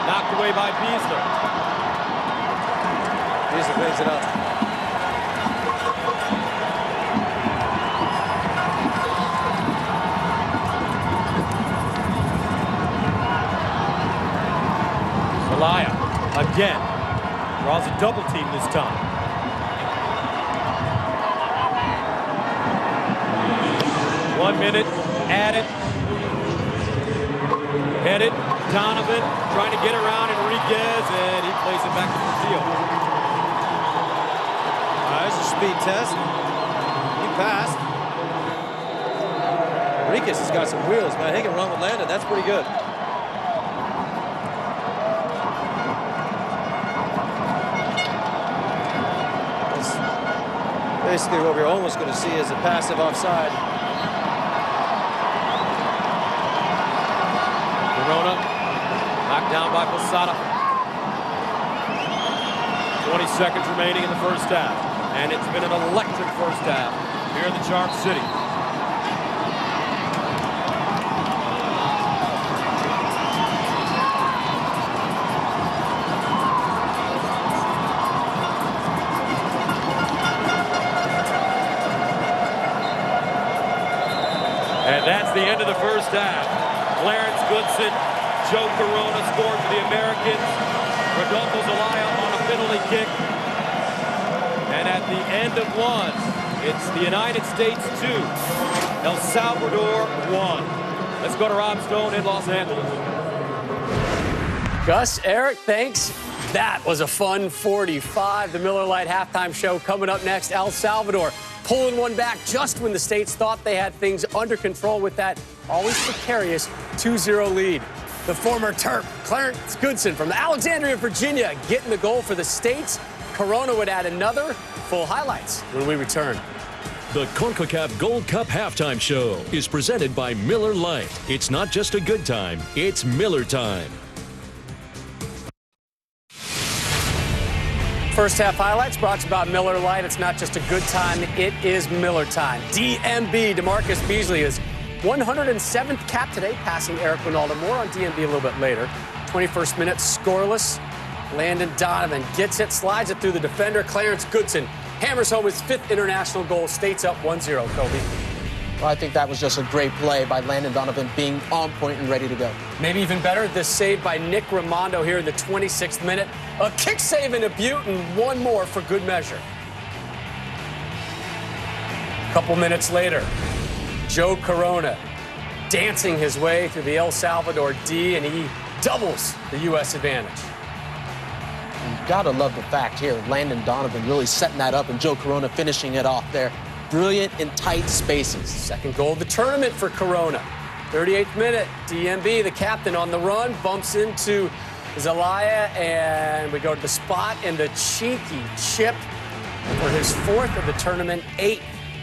Knocked away by Beasler. Beasler cleans it up. Zelaya again draws a double team this time. One minute added. Headed, Donovan trying to get around Enriquez, and he plays it back to the field. There's a speed test. He passed. Enriquez has got some wheels, man. He can run with Landon. That's pretty good. That's basically what we're almost going to see is a passive offside. Corona knocked down by Posada. 20 seconds remaining in the first half. And it's been an electric first half here in the Charm City. And that's the end of the first half. Clarence Goodson, Joe Corona scored for the Americans. Rodolfo Zelaya on a penalty kick. And at the end of one, it's the United States 2, El Salvador 1. Let's go to Rob Stone in Los Angeles. Gus, Eric, thanks. That was a fun 45. The Miller Lite halftime show coming up next. El Salvador pulling one back just when the States thought they had things under control with that always precarious 2-0 lead. The former Terp, Clarence Goodson from Alexandria, Virginia, getting the goal for the States. Corona would add another. Full highlights when we return. The CONCACAF Gold Cup halftime show is presented by Miller Lite. It's not just a good time, it's Miller time. First half highlights brought to you by Miller Lite. It's not just a good time, it is Miller time. DMB, DeMarcus Beasley is 107th cap today, passing Eric Winalda. More on DMB a little bit later. 21st minute, scoreless. Landon Donovan gets it, slides it through the defender. Clarence Goodson hammers home his 5th international goal. States up 1-0, Kobe. Well, I think that was just a great play by Landon Donovan, being on point and ready to go. Maybe even better, this save by Nick Raimondo here in the 26th minute. A kick save in a Butte, and one more for good measure. A couple minutes later, Joe Corona dancing his way through the El Salvador D, and he doubles the U.S. advantage. You gotta love the fact here, Landon Donovan really setting that up and Joe Corona finishing it off there. Brilliant in tight spaces. Second goal of the tournament for Corona. 38th minute, DMB, the captain, on the run, bumps into Zelaya, and we go to the spot, and the cheeky chip for his 4th of the tournament, 8th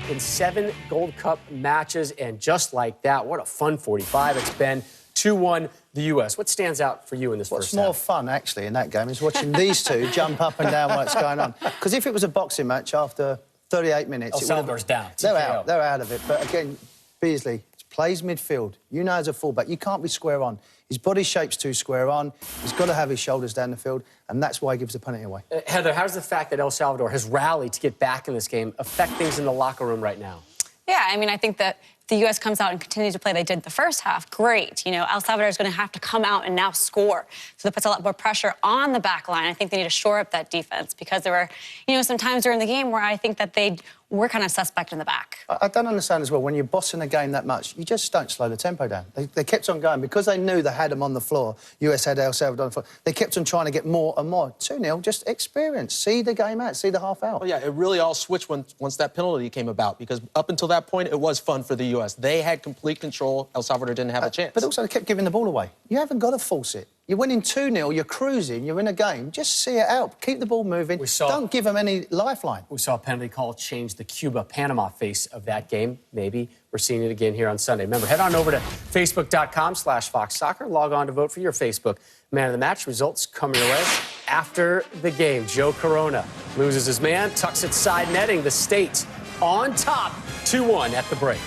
in 7 Gold Cup matches, and just like that, what a fun 45 it's been. 2-1 the U.S. What stands out for you in this first half? What's more fun, actually, in that game is watching these two jump up and down while it's going on. Because if it was a boxing match after 38 minutes... El Salvador's down. They're out of it. But again, Beasley, plays midfield. You know, as a fullback, you can't be square on. His body shape's too square on. He's got to have his shoulders down the field, and that's why he gives the penalty away. Heather, how does the fact that El Salvador has rallied to get back in this game affect things in the locker room right now? Yeah, I mean, I think that the U.S. comes out and continues to play they did the first half. Great. You know, El Salvador is going to have to come out and now score. So that puts a lot more pressure on the back line. I think they need to shore up that defense because there were, you know, some times during the game where I think that they were kind of suspect in the back. I don't understand as well, when you're bossing a game that much, you just don't slow the tempo down. They kept on going. Because they knew they had them on the floor, US had El Salvador on the floor, they kept on trying to get more and more. 2-0, just experience. See the game out, see the half out. Oh, yeah, it really all switched once that penalty came about, because up until that point, it was fun for the U.S. They had complete control. El Salvador didn't have a chance. But also, they kept giving the ball away. You haven't got to force it. You're winning 2-0, you're cruising, you're in a game. Just see it out. Keep the ball moving. Don't give them any lifeline. We saw a penalty call change the Cuba-Panama face of that game. Maybe we're seeing it again here on Sunday. Remember, head on over to Facebook.com/Fox Soccer. Log on to vote for your Facebook man of the match. Results coming your way after the game. Joe Corona loses his man, tucks it side netting. The States on top, 2-1 at the break.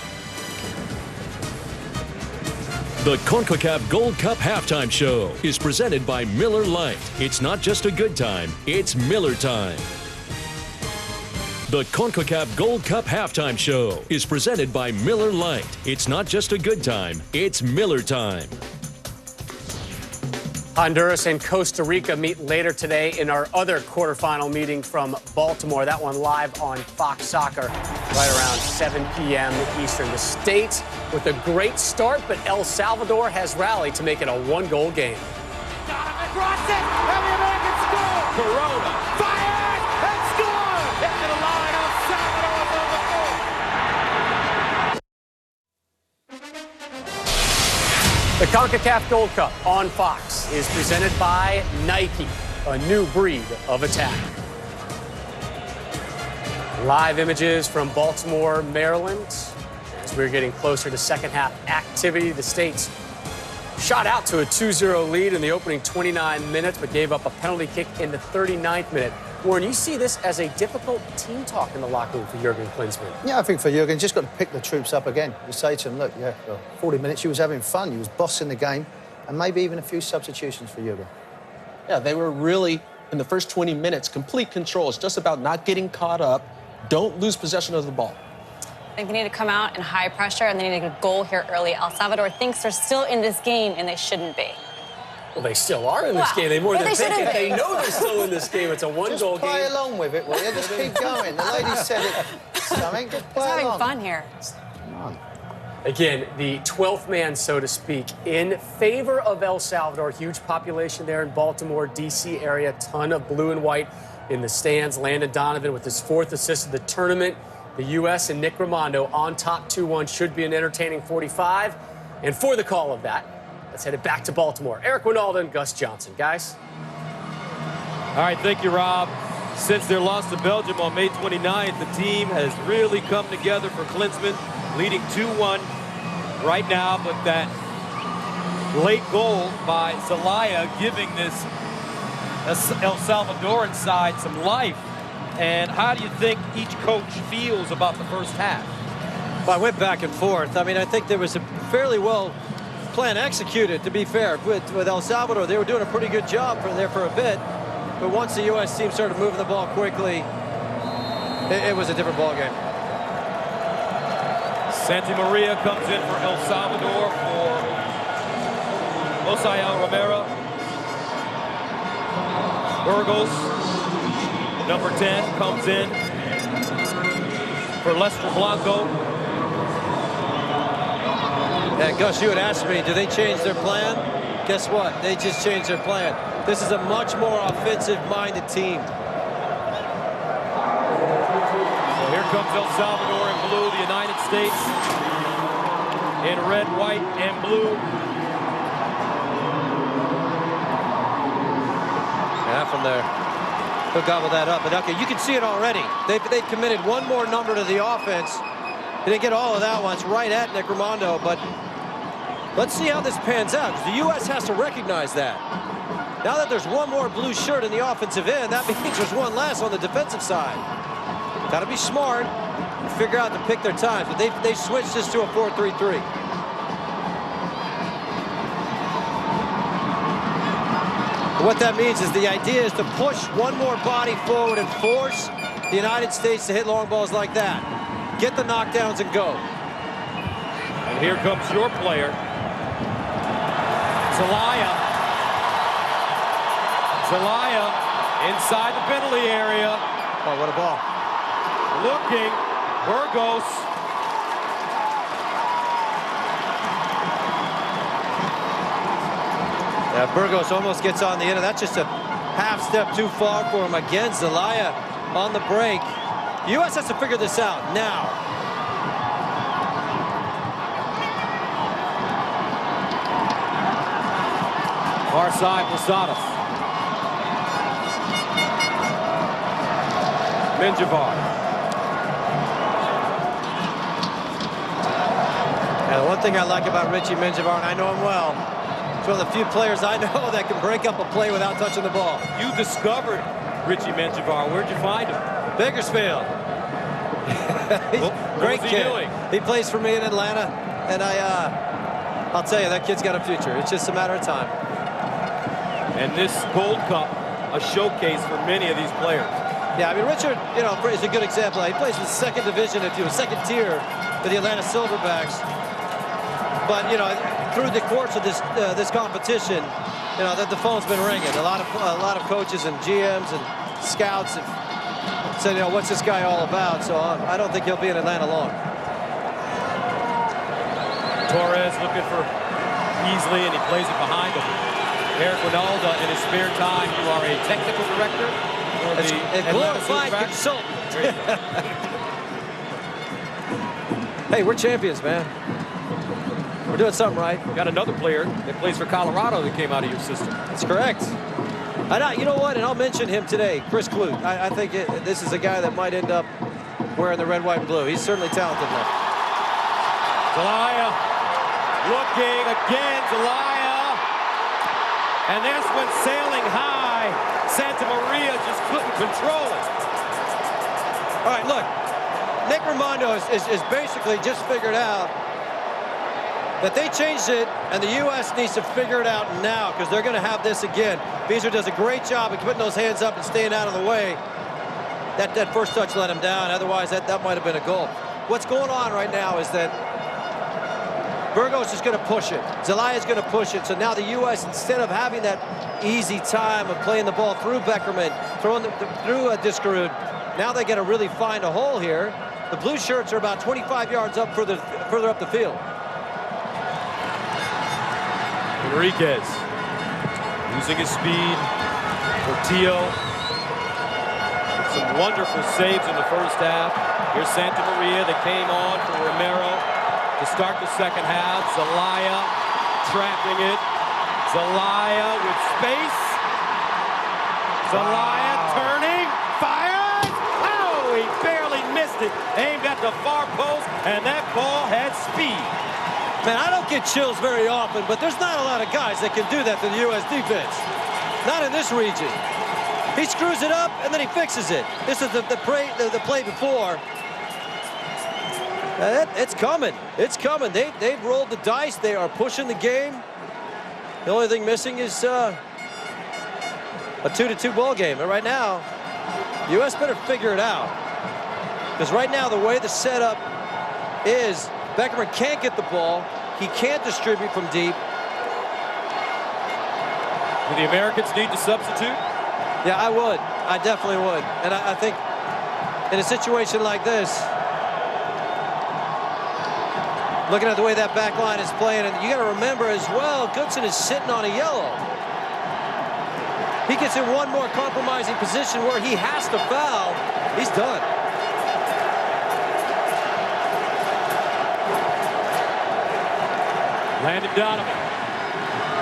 The CONCACAF Gold Cup Halftime Show is presented by Miller Lite. It's not just a good time, it's Miller time. The CONCACAF Gold Cup Halftime Show is presented by Miller Lite. It's not just a good time, it's Miller time. Honduras and Costa Rica meet later today in our other quarterfinal meeting from Baltimore. That one live on Fox Soccer right around 7 p.m. Eastern. The States with a great start, but El Salvador has rallied to make it a one-goal game. Across it, and the Americans score! Corona Fires and scores! Into the line, El Salvador's on the The CONCACAF Gold Cup on Fox is presented by Nike, a new breed of attack. Live images from Baltimore, Maryland. As we're getting closer to second half activity, the States shot out to a 2-0 lead in the opening 29 minutes, but gave up a penalty kick in the 39th minute. Warren, you see this as a difficult team talk in the locker room for Jurgen Klinsmann. Yeah, I think for Jurgen, just got to pick the troops up again. You say to them, look, yeah, well, 40 minutes, you was having fun, you was bossing the game, and maybe even a few substitutions for Jurgen. Yeah, they were really, in the first 20 minutes, complete control. It's just about not getting caught up. Don't lose possession of the ball. I think they need to come out in high pressure, and they need to get a goal here early. El Salvador thinks they're still in this game, and they shouldn't be. Well, they still are in this game. They more than think it. They know they're still in this game. It's a one-goal game. Just play along with it, will you? Just keep going. The lady said it. Something. Just play having along. fun here. Come on. Again, the 12th man, so to speak, in favor of El Salvador. Huge population there in Baltimore, D.C. area. Ton of blue and white in the stands. Landon Donovan with his 4th assist of the tournament. The U.S. and Nick Rimando on top 2-1. Should be an entertaining 45. And for the call of that, let's head it back to Baltimore. Eric Winalda and Gus Johnson. Guys. All right, thank you, Rob. Since their loss to Belgium on May 29th, the team has really come together for Klinsmann, leading 2-1 right now, but that late goal by Zelaya giving this El Salvadoran side some life. And how do you think each coach feels about the first half? Well, I went back and forth. I mean, I think there was a fairly well plan executed, to be fair. With El Salvador, they were doing a pretty good job for a bit. But once the U.S. team started moving the ball quickly, it was a different ball game. Santa Maria comes in for El Salvador for Osael Romero. Burgos, number 10, comes in for Lester Blanco. Yeah, Gus, you had asked me, do they change their plan? Guess what? They just changed their plan. This is a much more offensive-minded team. So here comes El Salvador in blue, the United States in red, white, and blue. Yeah, from there. He'll gobble that up. But okay, you can see it already. They've committed one more number to the offense. They didn't get all of that once, right at Nick Rimando, but let's see how this pans out, because the U.S. has to recognize that. Now that there's one more blue shirt in the offensive end, that means there's one less on the defensive side. Got to be smart and figure out to pick their times, but they switched this to a 4-3-3. What that means is the idea is to push one more body forward and force the United States to hit long balls like that. Get the knockdowns and go. And here comes your player. Zelaya. Zelaya inside the penalty area. Oh, what a ball. Looking. Burgos. Yeah, Burgos almost gets on the end. That's just a half step too far for him. Again, Zelaya on the break. The U.S. has to figure this out now. Far side, Posadas. Menjivar. And the one thing I like about Richie Menjivar, and I know him well, it's one of the few players I know that can break up a play without touching the ball. You discovered Richie Menjivar. Where'd you find him? Bakersfield. Great what was he kid. doing? He plays for me in Atlanta, and I'll tell you, that kid's got a future. It's just a matter of time. And this Gold Cup, a showcase for many of these players. Yeah, I mean, Richard, you know, is a good example. He plays in the second division, if you will, second tier for the Atlanta Silverbacks. But, you know, through the course of this competition, you know, the phone's been ringing. A lot of coaches and GMs and scouts have said, you know, what's this guy all about? So I don't think he'll be in Atlanta long. Torres looking for Beasley, and he plays it behind him. Eric Winalda, in his spare time, you are a technical director for the Atlanta glorified Silverbacks. consultant. Hey, we're champions, man. We're doing something right. Got another player that plays for Colorado that came out of your system. That's correct. You know what? And I'll mention him today, Chris Clute. I think this is a guy that might end up wearing the red, white, and blue. He's certainly talented enough. Zelaya looking again. Zelaya. And this one sailing high. Santa Maria just couldn't control it. All right, look. Nick Raimondo is basically just figured out that they changed it, and the U.S. needs to figure it out now because they're going to have this again. Beasley does a great job of putting those hands up and staying out of the way. That first touch let him down. Otherwise, that might have been a goal. What's going on right now is that Burgos is going to push it. Zelaya is going to push it. So now the U.S., instead of having that easy time of playing the ball through Beckerman, through Diskerud, now they got to really find a hole here. The blue shirts are about 25 yards up further up the field. Enriquez using his speed. Portillo. Some wonderful saves in the first half. Here's Santa Maria that came on for Romero to start the second half. Zelaya trapping it. Zelaya with space. Zelaya turning. Fires. Oh, he barely missed it. Aimed at the far post, and that ball had speed. Man, I don't get chills very often, but there's not a lot of guys that can do that to the U.S. defense. Not in this region. He screws it up, and then he fixes it. This is the play before. It's coming. It's coming. They've rolled the dice. They are pushing the game. The only thing missing is a 2-2 ball game. And right now, the U.S. better figure it out. Because right now, the way the setup is, Beckerman can't get the ball. He can't distribute from deep. Do the Americans need to substitute? Yeah, I would. I definitely would. And I think in a situation like this, looking at the way that back line is playing, and you got to remember as well, Goodson is sitting on a yellow. He gets in one more compromising position where he has to foul. He's done. Landon Donovan.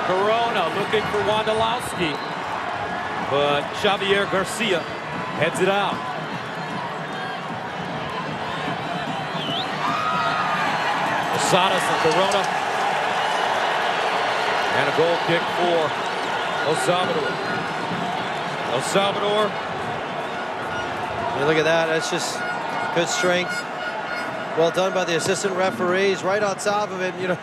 Corona looking for Wondolowski. But Xavier Garcia heads it out. Posadas and Corona. And a goal kick for El Salvador. El Salvador. You look at that. That's just good strength. Well done by the assistant referees. Right on top of it. You know,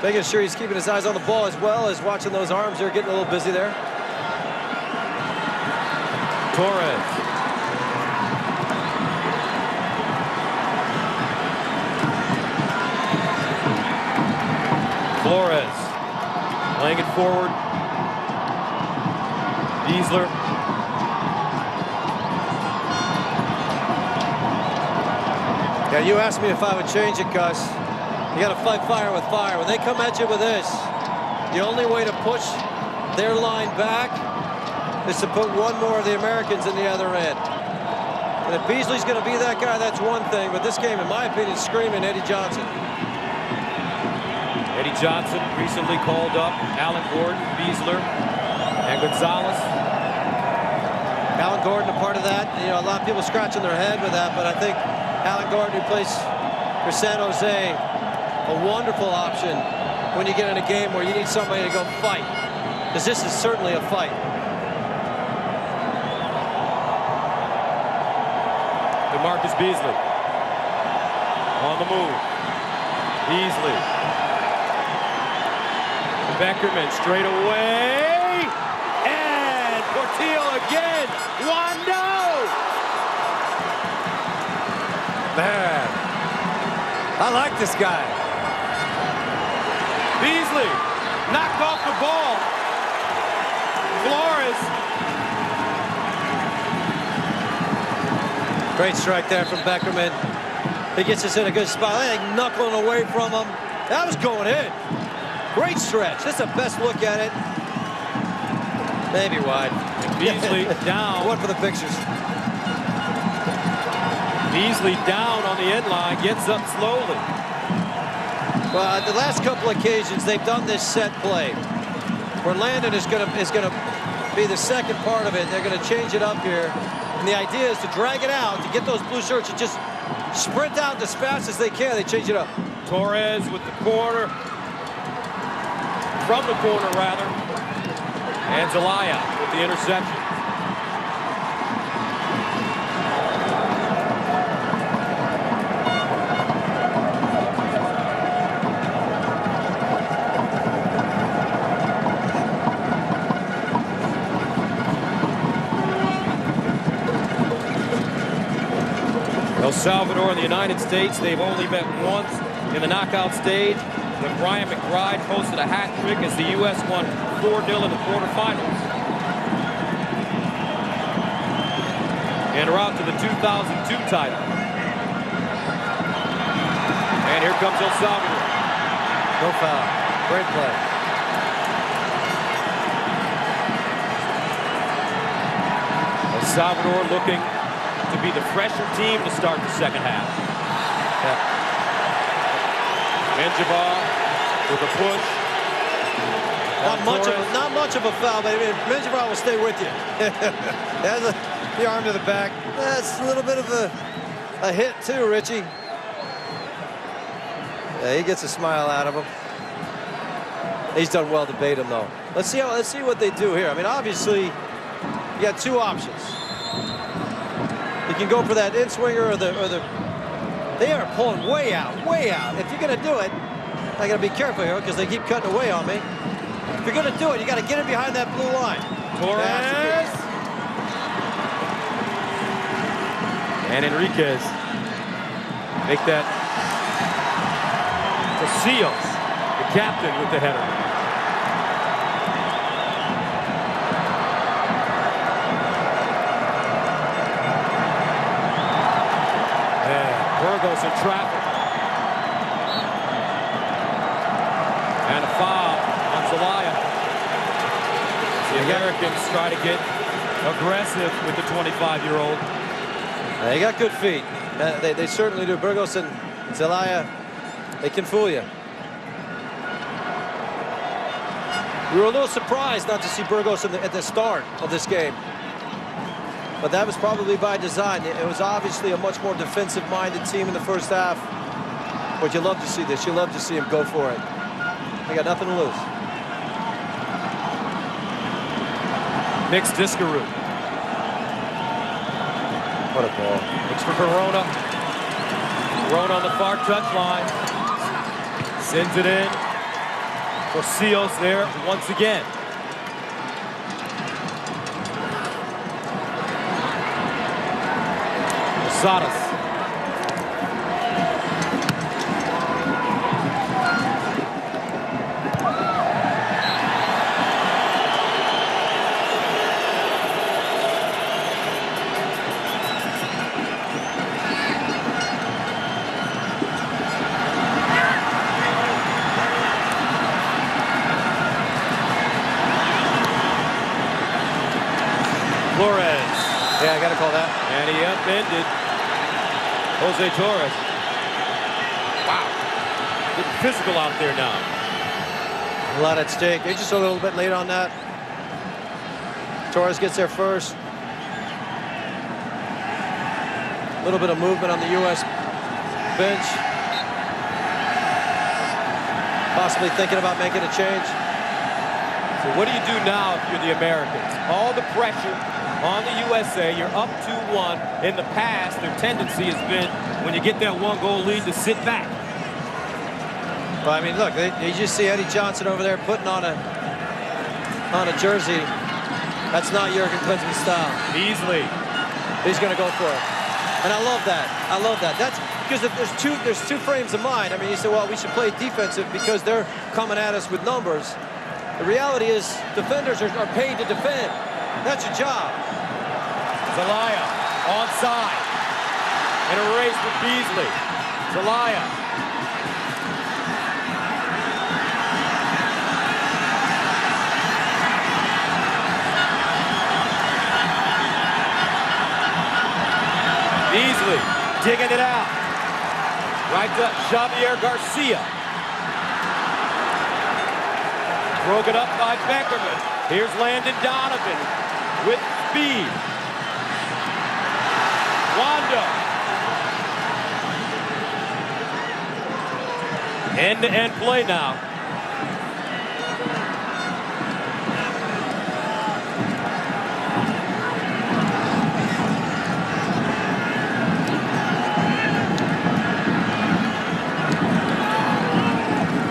Making sure he's keeping his eyes on the ball as well as watching those arms. They're getting a little busy there. Torres. Flores laying it forward. Beasler. Yeah, you asked me if I would change it, Gus. You got to fight fire with fire. When they come at you with this, the only way to push their line back is to put one more of the Americans in the other end. And if Beasley's going to be that guy, that's one thing. But this game, in my opinion, is screaming Eddie Johnson. Eddie Johnson recently called up Alan Gordon, Beasler, and Gonzalez. Alan Gordon, a part of that. You know, a lot of people scratching their head with that, but I think Alan Gordon, who plays for San Jose, a wonderful option when you get in a game where you need somebody to go fight, because this is certainly a fight. DeMarcus Beasley on the move. Beasley. Beckerman straight away. And Portillo again. Wando! Man, I like this guy. Beasley knocked off the ball. Flores. Great strike there from Beckerman. He gets us in a good spot. I think knuckling away from him. That was going in. Great stretch. That's the best look at it. Maybe wide. Beasley down. One for the pictures. Beasley down on the end line, gets up slowly. Well, at the last couple occasions, they've done this set play where Landon is going to be the second part of it. They're going to change it up here. And the idea is to drag it out, to get those blue shirts to just sprint out as fast as they can. They change it up. Torres with the corner. From the corner, rather. And Zelaya with the interception. El Salvador and the United States, they've only met once in the knockout stage when Brian McBride posted a hat trick as the U.S. won 4-0 in the quarterfinals. En route to the 2002 title. And here comes El Salvador. No foul. Great play. El Salvador looking to be the fresher team to start the second half. Yeah. Menjivar with a push. Not much of a foul, but Menjivar will stay with you. Has the arm to the back. That's a little bit of a hit too, Richie. Yeah, he gets a smile out of him. He's done well to bait him though. Let's see what they do here. I mean, obviously, you got two options. You can go for that in swinger or the. They are pulling way out, way out. If you're going to do it, I got to be careful here because they keep cutting away on me. If you're going to do it, you got to get in behind that blue line. Torres. And Enriquez make that. Casillas, the captain, with the header. Burgos in traffic. And a foul on Zelaya. The Americans try to get aggressive with the 25-year-old. They got good feet. They certainly do. Burgos and Zelaya, they can fool you. We were a little surprised not to see Burgos at the start of this game. But that was probably by design. It was obviously a much more defensive-minded team in the first half. But you love to see this. You love to see them go for it. They got nothing to lose. Mixed Discaroo. What a ball. Looks for Corona. Corona on the far touchline. Sends it in. Torcios there once again. Posadas. Flores. Yeah, I got to call that. And he upended Jose Torres. Wow. Getting physical out there now. A lot at stake. They're just a little bit late on that. Torres gets there first. A little bit of movement on the U.S. bench. Possibly thinking about making a change. So what do you do now if you're the Americans? All the pressure on the USA. You're up 2-1. In the past, their tendency has been, when you get that 1-goal lead, to sit back. Well, I mean, look, you just see Eddie Johnson over there putting on a jersey. That's not Jurgen Klinsmann's style. Easily. He's going to go for it. And I love that. I love that. That's because there's two frames of mind. I mean, you say, well, we should play defensive because they're coming at us with numbers. The reality is defenders are paid to defend. That's your job. Zelaya onside. And a race with Beasley. Zelaya. Beasley digging it out. Right to Javier Garcia. Broken up by Beckerman. Here's Landon Donovan with speed. Wando. End-to-end play now.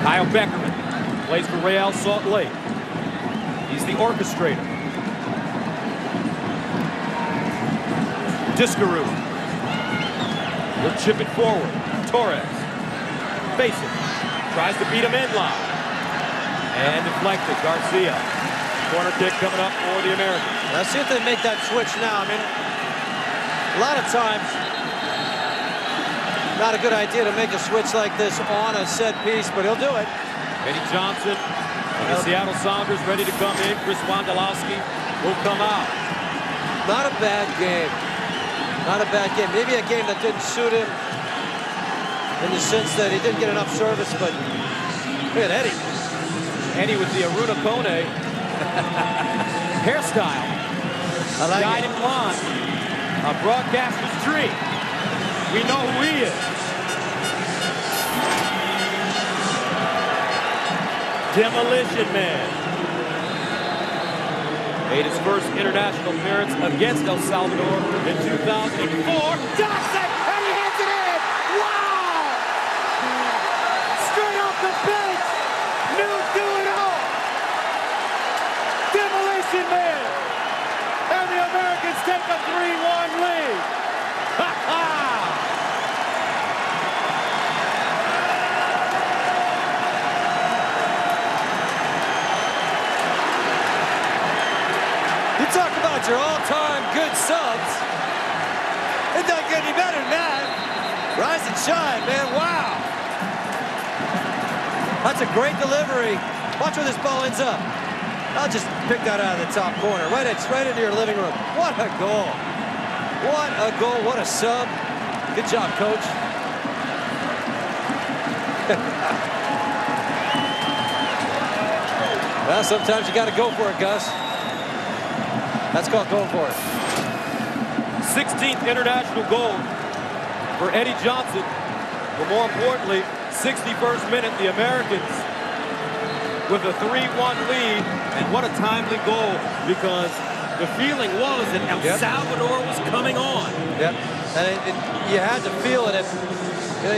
Kyle Beckerman plays for Real Salt Lake. He's the orchestrator. Discaroo will chip it forward. Torres faces it. Tries to beat him in line. And deflected. Garcia. Corner kick coming up for the Americans. Let's see if they make that switch now. I mean, a lot of times, not a good idea to make a switch like this on a set piece, but he'll do it. Eddie Johnson and the Seattle Sounders ready to come in. Chris Wondolowski will come out. Not a bad game. Not a bad game. Maybe a game that didn't suit him in the sense that he didn't get enough service, but look at Eddie. Eddie with the Aruna Kone hairstyle. I like Guided it. blonde. A broadcaster's dream. We know who he is. Demolition Man. Made his first international appearance against El Salvador in 2004. Johnson, and he hits it in! Wow! Straight off the bench! New do it all! Demolition Man! And the Americans take a 3-1 lead! Ha ha! You talk about your all-time good subs. It doesn't get any better than that. Rise and shine, man. Wow. That's a great delivery. Watch where this ball ends up. I'll just pick that out of the top corner. Right into your living room. What a goal. What a goal. What a sub. Good job, coach. Well, sometimes you got to go for it, Gus. That's called going for it. 16th international goal for Eddie Johnson. But more importantly, 61st minute, the Americans with a 3-1 lead. And what a timely goal, because the feeling was that El Salvador was coming on. Yep. And you had to feel it. If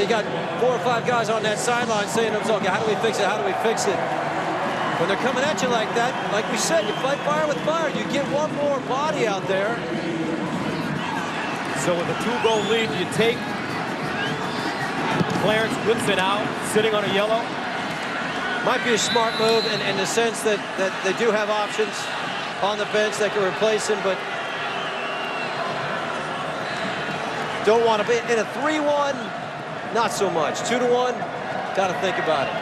you got 4 or 5 guys on that sideline saying to themselves, okay, how do we fix it? How do we fix it? When they're coming at you like that, like we said, you fight fire with fire. You get one more body out there. So with a 2-goal lead, you take Clarence Woodson out, sitting on a yellow. Might be a smart move in the sense that they do have options on the bench that can replace him, but don't want to be in a 3-1. Not so much. 2-1. Got to think about it.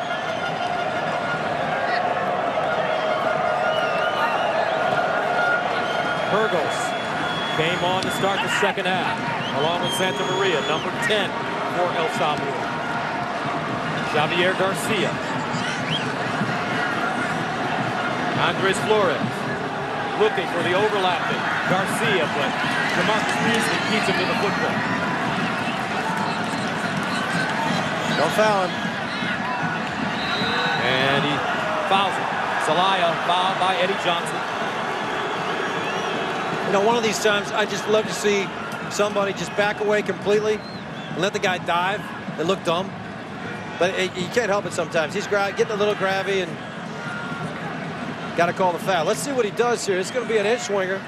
Burgos came on to start the second half, along with Santa Maria, number 10 for El Salvador. Javier Garcia. Andres Flores looking for the overlapping Garcia, but DeMarcus Beasley keeps him to the football. Don't foul him. And he fouls him. Zelaya fouled by Eddie Johnson. You know, one of these times, I just love to see somebody just back away completely and let the guy dive and look dumb. But you can't help it sometimes. He's getting a little grabby and got to call the foul. Let's see what he does here. It's going to be an inch swinger.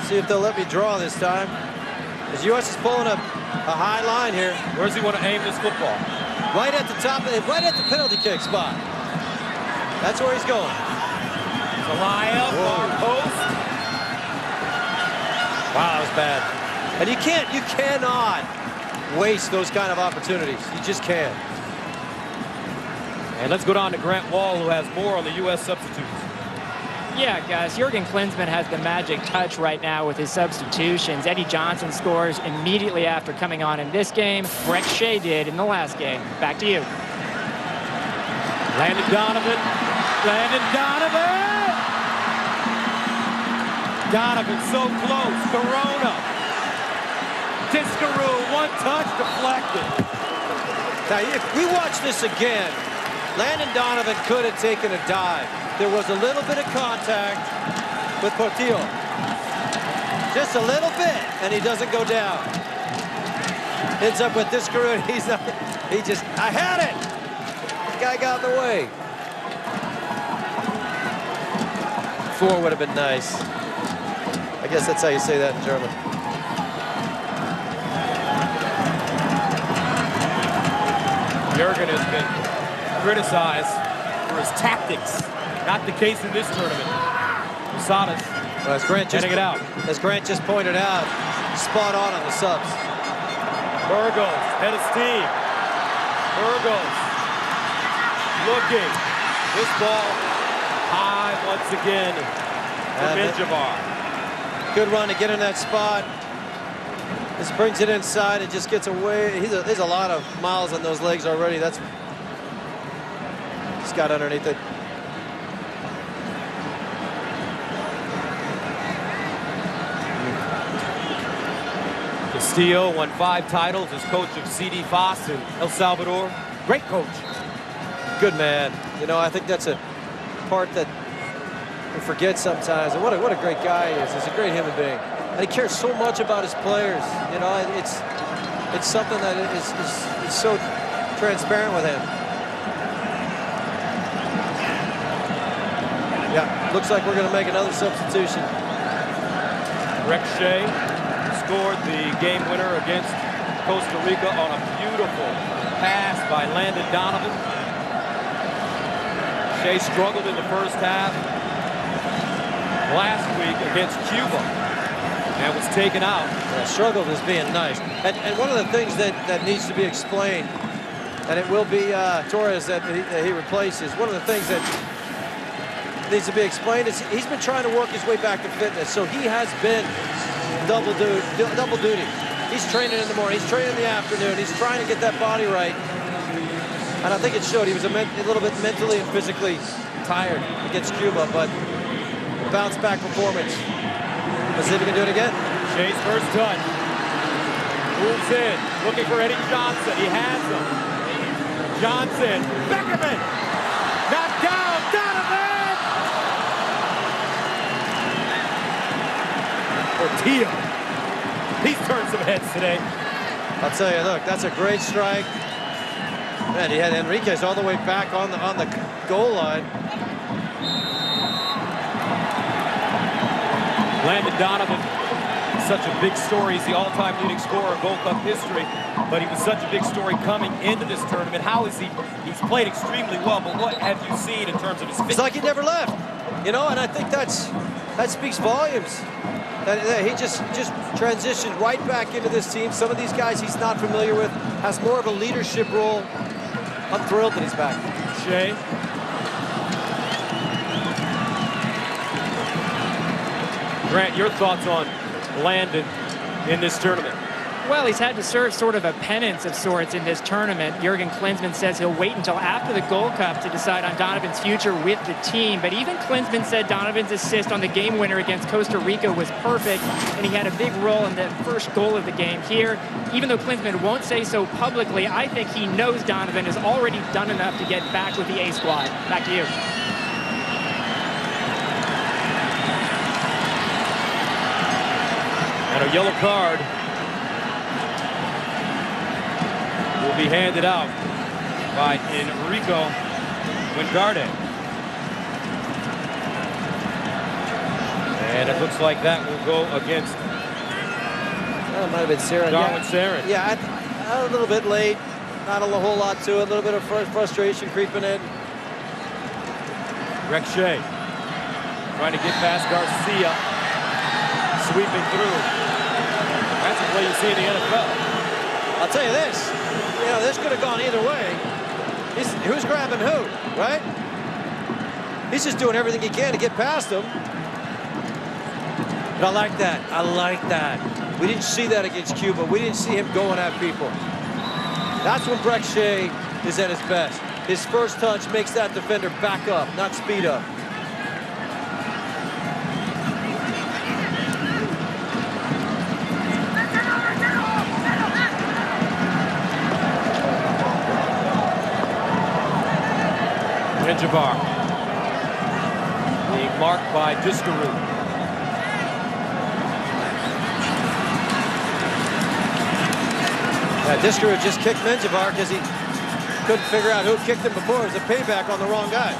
See if they'll let me draw this time. As U.S. is pulling a high line here. Where does he want to aim this football? Right at the top, right at the penalty kick spot. That's where he's going. Zelaya, far post. Wow, that was bad. And you cannot waste those kind of opportunities. You just can't. And let's go down to Grant Wall, who has more on the U.S. substitutes. Yeah, guys, Jurgen Klinsmann has the magic touch right now with his substitutions. Eddie Johnson scores immediately after coming on in this game. Brek Shea did in the last game. Back to you. Landon Donovan. Landon Donovan! Donovan so close. Corona. Tiscaroo, one touch, deflected. Now, if we watch this again, Landon Donovan could have taken a dive. There was a little bit of contact with Portillo. Just a little bit, and he doesn't go down. Ends up with Tiscaroo, and I had it! The guy got in the way. 4 would have been nice. I guess that's how you say that in German. Jurgen has been criticized for his tactics. Not the case in this tournament. Posadas getting it out. As Grant just pointed out, spot on the subs. Burgos, head of steam. Burgos looking. This ball high once again for Benjabar. Good run to get in that spot. Just brings it inside and just gets away. There's a lot of miles on those legs already. Just got underneath it. Castillo won 5 titles as coach of CD Foss in El Salvador. Great coach. Good man. You know, I think that's a part that we forget sometimes. And what a great guy he is. He's a great human being. And he cares so much about his players. You know, it's something that is so transparent with him. Yeah, looks like we're going to make another substitution. Brek Shea scored the game winner against Costa Rica on a beautiful pass by Landon Donovan. Shea struggled in the first half last week against Cuba and was taken out. Yeah, struggled as being nice. And one of the things that needs to be explained, and it will be Torres that he replaces, one of the things that needs to be explained is he's been trying to work his way back to fitness, so he has been double duty. He's training in the morning, he's training in the afternoon, he's trying to get that body right. And I think it showed. He was a little bit mentally and physically tired against Cuba, but bounce back performance. Let's see if he can do it again. Shea's first touch. Moves in, looking for Eddie Johnson. He has him. Johnson, Beckerman, knocked down, Donovan! Portillo. He's turned some heads today. I'll tell you, look, that's a great strike. Man, he had Enriquez all the way back on the goal line. Landon Donovan, such a big story. He's the all-time leading scorer in Gold Cup history, but he was such a big story coming into this tournament. How is he? He's played extremely well, but what have you seen in terms of his fitness? It's like he never left, you know, and I think that speaks volumes. That he just transitioned right back into this team. Some of these guys he's not familiar with, has more of a leadership role. I'm thrilled that he's back. Shea. Grant, your thoughts on Landon in this tournament? Well, he's had to serve sort of a penance of sorts in this tournament. Jurgen Klinsmann says he'll wait until after the Gold Cup to decide on Donovan's future with the team. But even Klinsmann said Donovan's assist on the game winner against Costa Rica was perfect, and he had a big role in the first goal of the game here. Even though Klinsmann won't say so publicly, I think he knows Donovan has already done enough to get back with the A squad. Back to you. And a yellow card will be handed out by Enrico Wingarde. And it looks like that will go against That might have been Sarin. Darwin Sarin. Yeah, a little bit late. Not a whole lot to it. A little bit of frustration creeping in. Rex Shea trying to get past Garcia. Sweeping through. That's a play you see in the NFL. I'll tell you this. You know, this could have gone either way. Who's grabbing who, right? He's just doing everything he can to get past him. But I like that. I like that. We didn't see that against Cuba. We didn't see him going at people. That's when Breck Shea is at his best. His first touch makes that defender back up, not speed up. Jabbar being marked by Discaroo. Discaroo just kicked Menjivar because he couldn't figure out who kicked him before. It was a payback on the wrong guy.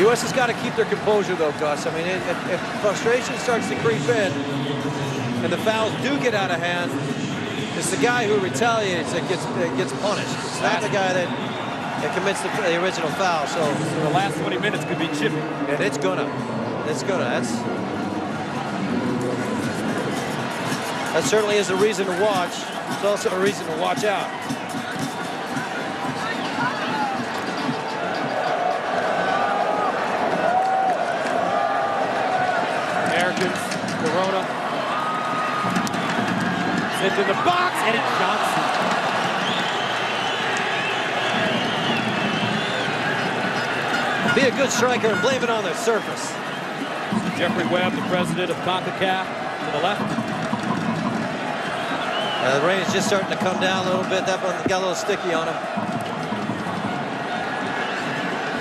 U.S. has got to keep their composure, though, Gus. I mean, if frustration starts to creep in and the fouls do get out of hand, it's the guy who retaliates that gets punished. It's not the guy that commits the original foul. So the last 20 minutes could be chippy. And it's gonna. That certainly is a reason to watch. It's also a reason to watch out. Americans, Corona. Into the box, and it's Johnson. Be a good striker and blame it on the surface. Jeffrey Webb, the president of CONCACAF, to the left. The rain is just starting to come down a little bit. That one got a little sticky on him.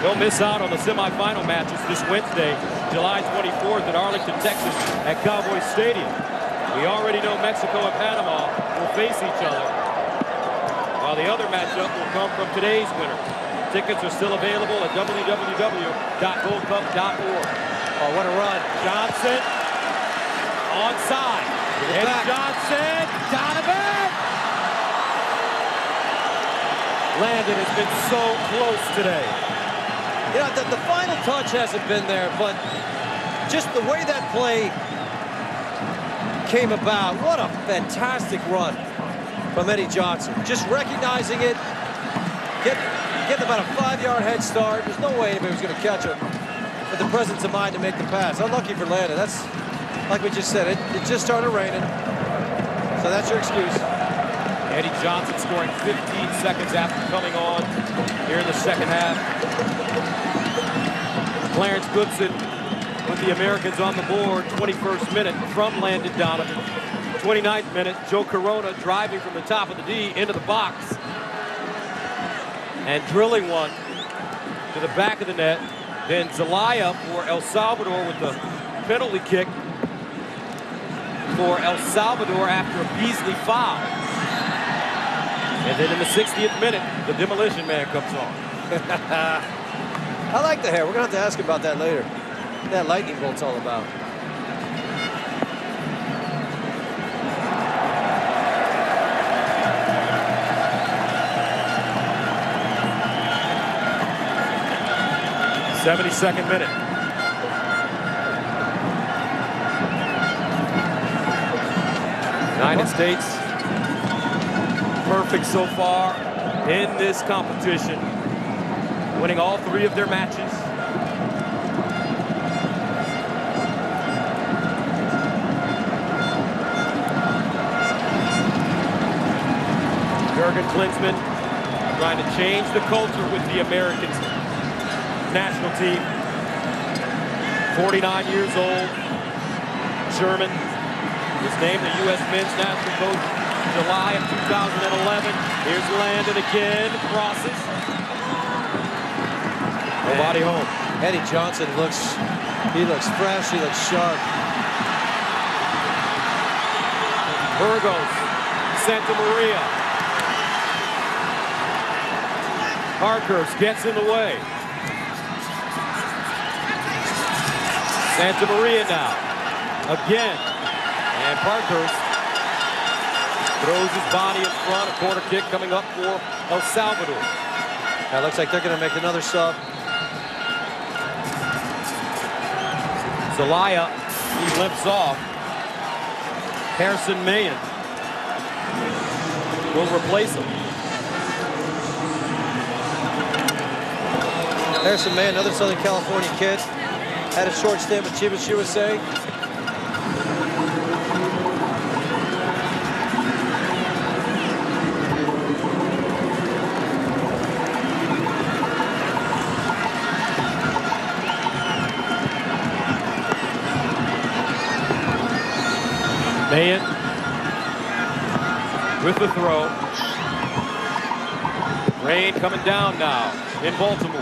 Don't miss out on the semifinal matches this Wednesday, July 24th at Arlington, Texas, at Cowboy Stadium. We already know Mexico and Panama will face each other, while the other matchup will come from today's winner. Tickets are still available at www.goldcup.org. Oh, what a run. Johnson, onside. Eddie Johnson, Donovan! Landon has been so close today. Yeah, the final touch hasn't been there, but just the way that play came about. What a fantastic run from Eddie Johnson. Just recognizing it, getting about a 5-yard head start. There's no way anybody was going to catch him. But the presence of mind to make the pass. Unlucky for Landon. That's, like we just said, it just started raining. So that's your excuse. Eddie Johnson scoring 15 seconds after coming on here in the second half. Clarence Goodson with the Americans on the board. 21st minute from Landon Donovan. 29th minute, Joe Corona driving from the top of the D into the box and drilling one to the back of the net. Then Zelaya for El Salvador with the penalty kick. for El Salvador after a Beasley foul. And then in the 60th minute, the demolition man comes on. I like the hair. We're going to have to ask him about that later. What that lightning bolt's all about. '72nd minute. United States perfect so far in this competition, winning all 3 of their matches. Jurgen Klinsmann trying to change the culture with the American national team. 49 years old, German. Was named the U.S. men's national coach in July of 2011. Here's Landon again, crosses. Nobody home. Eddie Johnson looks fresh, he looks sharp. Burgos, Santa Maria. Parkhurst gets in the way. Santa Maria now, again. And Parkhurst throws his body in front. A corner kick coming up for El Salvador. That looks like they're going to make another sub. Zelaya, he limps off. Harrison Mayen will replace him. Harrison Mayen, another Southern California kid. Had a short stint with Chivas USA. Mayen with the throw. Rain coming down now in Baltimore.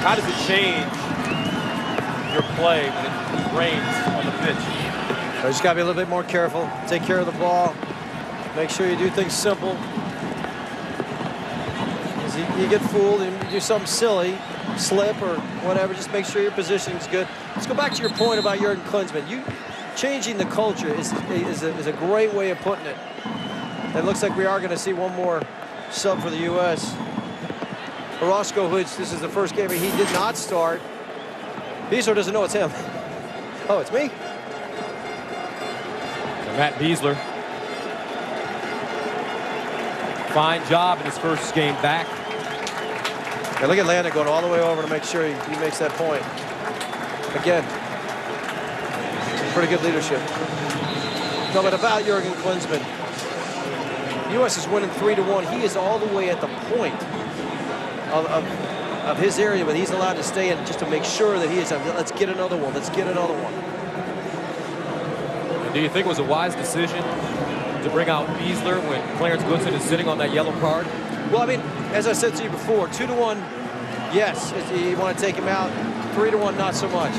How does it change your play when it rains on the pitch? You just got to be a little bit more careful. Take care of the ball. Make sure you do things simple. You get fooled and you do something silly, slip or whatever, just make sure your positioning is good. Let's go back to your point about Jurgen Klinsmann. Changing the culture is a great way of putting it. It looks like we are going to see one more sub for the U.S. Orozco, which this is the first game he did not start. Beasler doesn't know it's him. Oh, it's me? So Matt Beasler. Fine job in his first game back. Now look at Landon going all the way over to make sure he makes that point. Again, pretty good leadership. No, but about Jurgen Klinsmann, the U.S. is winning 3-1. He is all the way at the point of his area, but he's allowed to stay in just to make sure that he is. Let's get another one. Let's get another one. And do you think it was a wise decision to bring out Beasler when Clarence Goodson is sitting on that yellow card? Well, I mean, as I said to you before, 2-1, yes, you want to take him out. 3-1, not so much.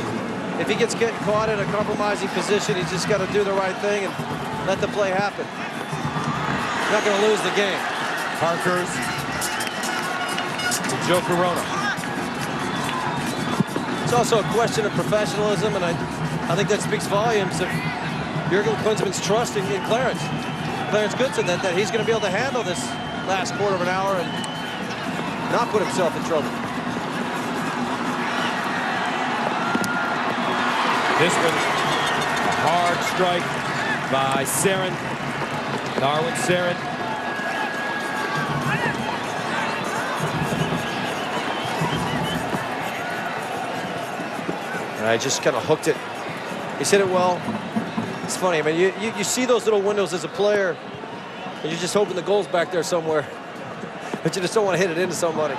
If he gets getting caught in a compromising position, he's just got to do the right thing and let the play happen. You're not going to lose the game. Parkhurst to Joe Corona. It's also a question of professionalism, and I think that speaks volumes of Jurgen Klinsmann's trust in Clarence Goodson, that he's going to be able to handle this last quarter of an hour and not put himself in trouble. This one, a hard strike by Saren, Darwin Saren. And I just kind of hooked it. He's hit it well. It's funny, I mean, you see those little windows as a player, and you're just hoping the goal's back there somewhere. But you just don't want to hit it into somebody.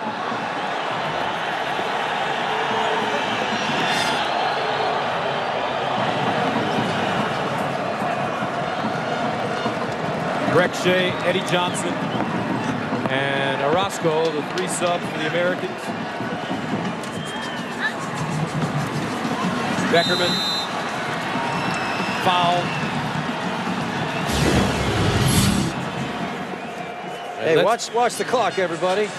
Greg Shea, Eddie Johnson, and Orozco, the 3 subs for the Americans. Beckerman. Foul. Hey, watch the clock, everybody.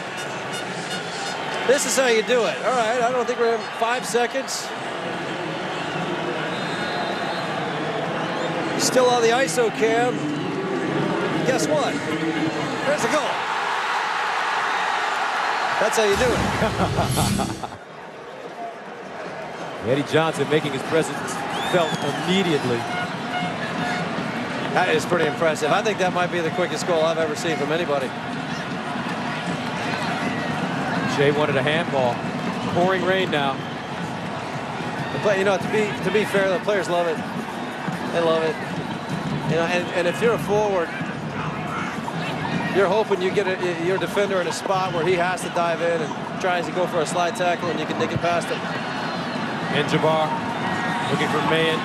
This is how you do it. All right, I don't think we're in 5 seconds. Still on the ISO cam. Guess what? There's a goal. That's how you do it. Eddie Johnson making his presence felt immediately. That is pretty impressive. I think that might be the quickest goal I've ever seen from anybody. Shea wanted a handball. Pouring rain now. But to be fair, the players love it. They love it. And if you're a forward, you're hoping you get your defender in a spot where he has to dive in and tries to go for a slide tackle, and you can dig it past him. And Jabbar looking for Mahan.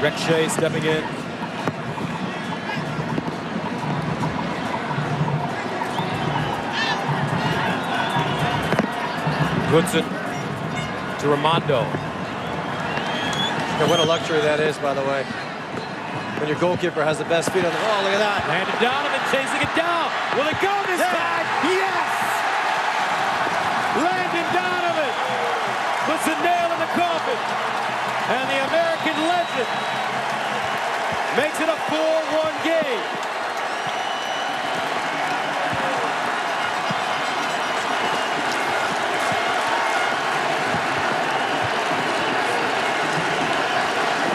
Rex Shea stepping in. Goodson to Raimondo. And what a luxury that is, by the way. When your goalkeeper has the best feet on the ball. Look at that. Landon Donovan chasing it down. Will it go this time? Yes! Landon Donovan puts a nail in the coffin. And the American legend makes it a 4-1 game.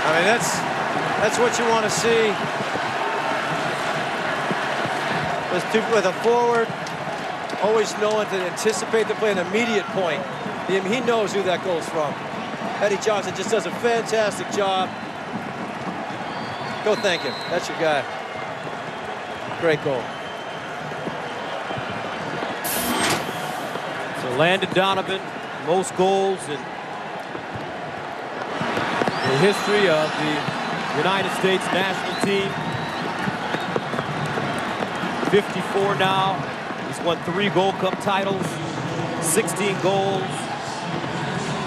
I mean, that's what you want to see. With a forward, always knowing to anticipate the play, an immediate point. He knows who that goal's from. Eddie Johnson just does a fantastic job. Go thank him. That's your guy. Great goal. So Landon Donovan, most goals in the history of the United States national team. 54 now. He's won 3 Gold Cup titles, 16 goals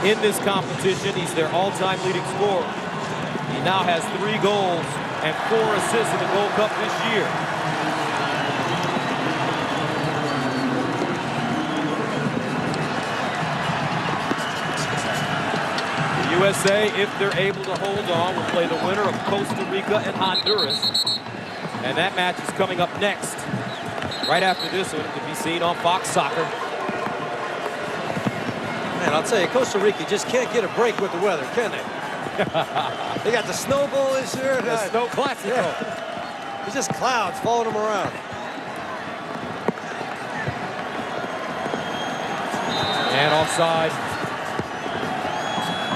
in this competition. He's their all-time leading scorer. He now has 3 goals and 4 assists in the Gold Cup this year. USA, if they're able to hold on, will play the winner of Costa Rica and Honduras. And that match is coming up next. Right after this one, to be seen on Fox Soccer. Man, I'll tell you, Costa Rica just can't get a break with the weather, can they? They got the snow bowl this year. The Snow Classico. Yeah. It's just clouds following them around. And offside.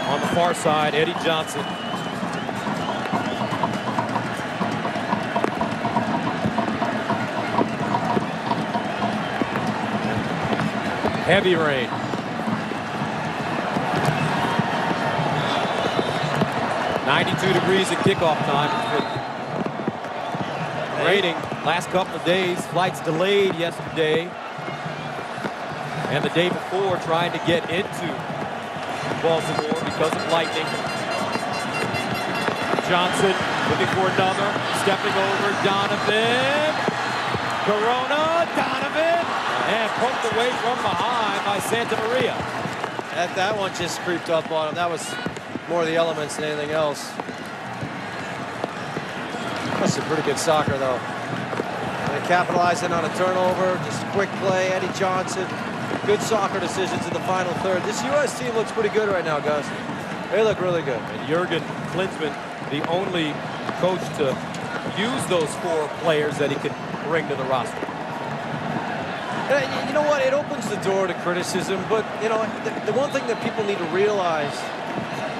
On the far side, Eddie Johnson. Heavy rain. .92 degrees at kickoff time. It's been raining last couple of days. Flights delayed yesterday and the day before, trying to get into Baltimore because of lightning. Johnson looking for another, stepping over Donovan. Corona, Donovan, and poked away from behind by Santa Maria. That one just creeped up on him. That was more the elements than anything else. That's some pretty good soccer, though. And capitalizing on a turnover, just a quick play. Eddie Johnson, good soccer decisions in the final third. This U.S. team looks pretty good right now, Gus. They look really good. And Jurgen Klinsmann, the only coach to use those 4 players that he could bring to the roster. You know what? It opens the door to criticism, but, you know, the one thing that people need to realize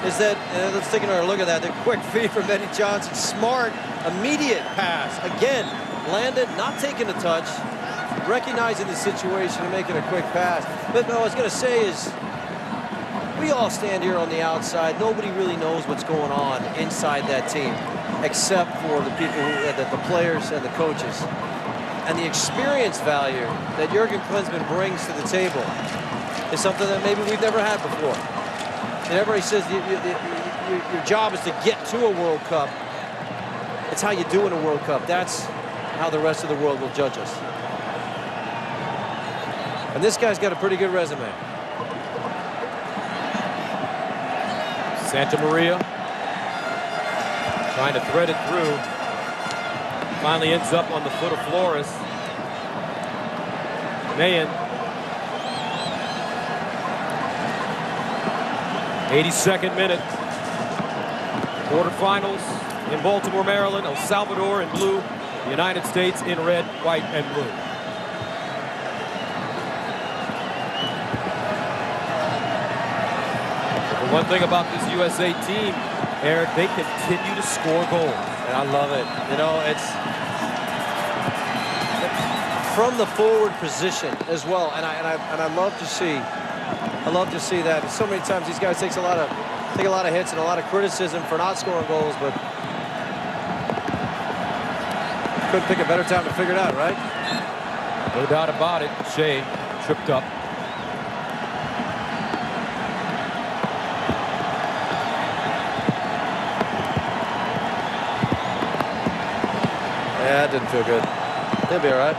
is that, let's take another look at that, the quick feed from Eddie Johnson, smart, immediate pass. Again, landed, not taking a touch, recognizing the situation and making a quick pass. But what I was going to say is, we all stand here on the outside. Nobody really knows what's going on inside that team, except for the people, the players and the coaches. And the experience value that Jurgen Klinsmann brings to the table is something that maybe we've never had before. everybody says your job is to get to a World Cup. It's how you do in a World Cup. That's how the rest of the world will judge us. And this guy's got a pretty good resume. Santa Maria trying to thread it through. Finally ends up on the foot of Flores. Mayen. 82nd minute. Quarterfinals in Baltimore, Maryland. El Salvador in blue. The United States in red, white, and blue. The one thing about this USA team, Eric, they continue to score goals. And I love it. You know, it's from the forward position as well. And I love to see. I love to see that. So many times these guys take a lot of hits and a lot of criticism for not scoring goals, but couldn't pick a better time to figure it out, right? No doubt about it. Shea tripped up. Yeah, it didn't feel good. He'll be all right.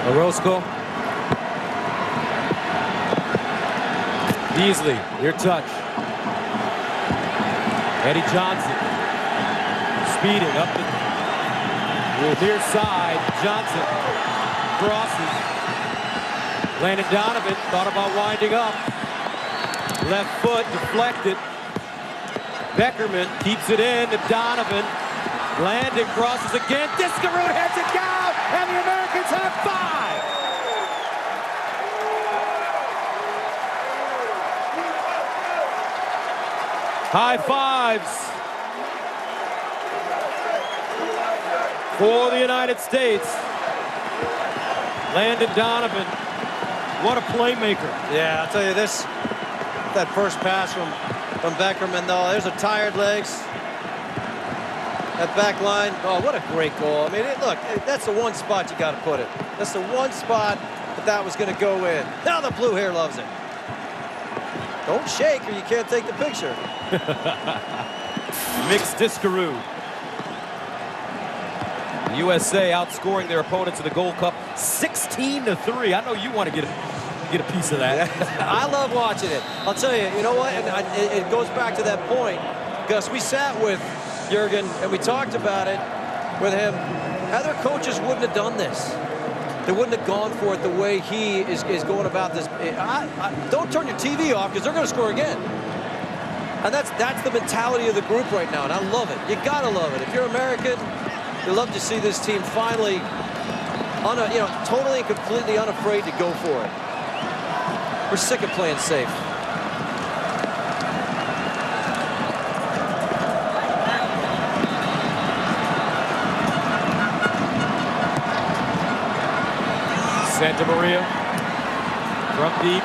Orozco. Beasley, near touch. Eddie Johnson. Speeding up the near side. Johnson crosses. Landon Donovan thought about winding up. Left foot deflected. Beckerman keeps it in to Donovan. Landon crosses again. Discarud heads it down, and the Americans have 5. High fives for the United States. Landon Donovan, what a playmaker. Yeah, I'll tell you this. That first pass from Beckerman, though, there's a tired legs. That back line, oh, what a great goal. I mean, look, that's the one spot you got to put it. That's the one spot that was going to go in. Now the blue hair loves it. Don't shake or you can't take the picture. Mixed Discarud. The USA outscoring their opponents in the Gold Cup 16-3. I know you want to get a piece of that. I love watching it. I'll tell you, you know what? And it goes back to that point, Gus. We sat with Jurgen and we talked about it with him. Other coaches wouldn't have done this. They wouldn't have gone for it the way he is going about this. Don't turn your TV off because they're going to score again. And that's the mentality of the group right now, and I love it. You got to love it. If you're American, you love to see this team finally, totally and completely unafraid to go for it. We're sick of playing safe. Santa Maria from deep.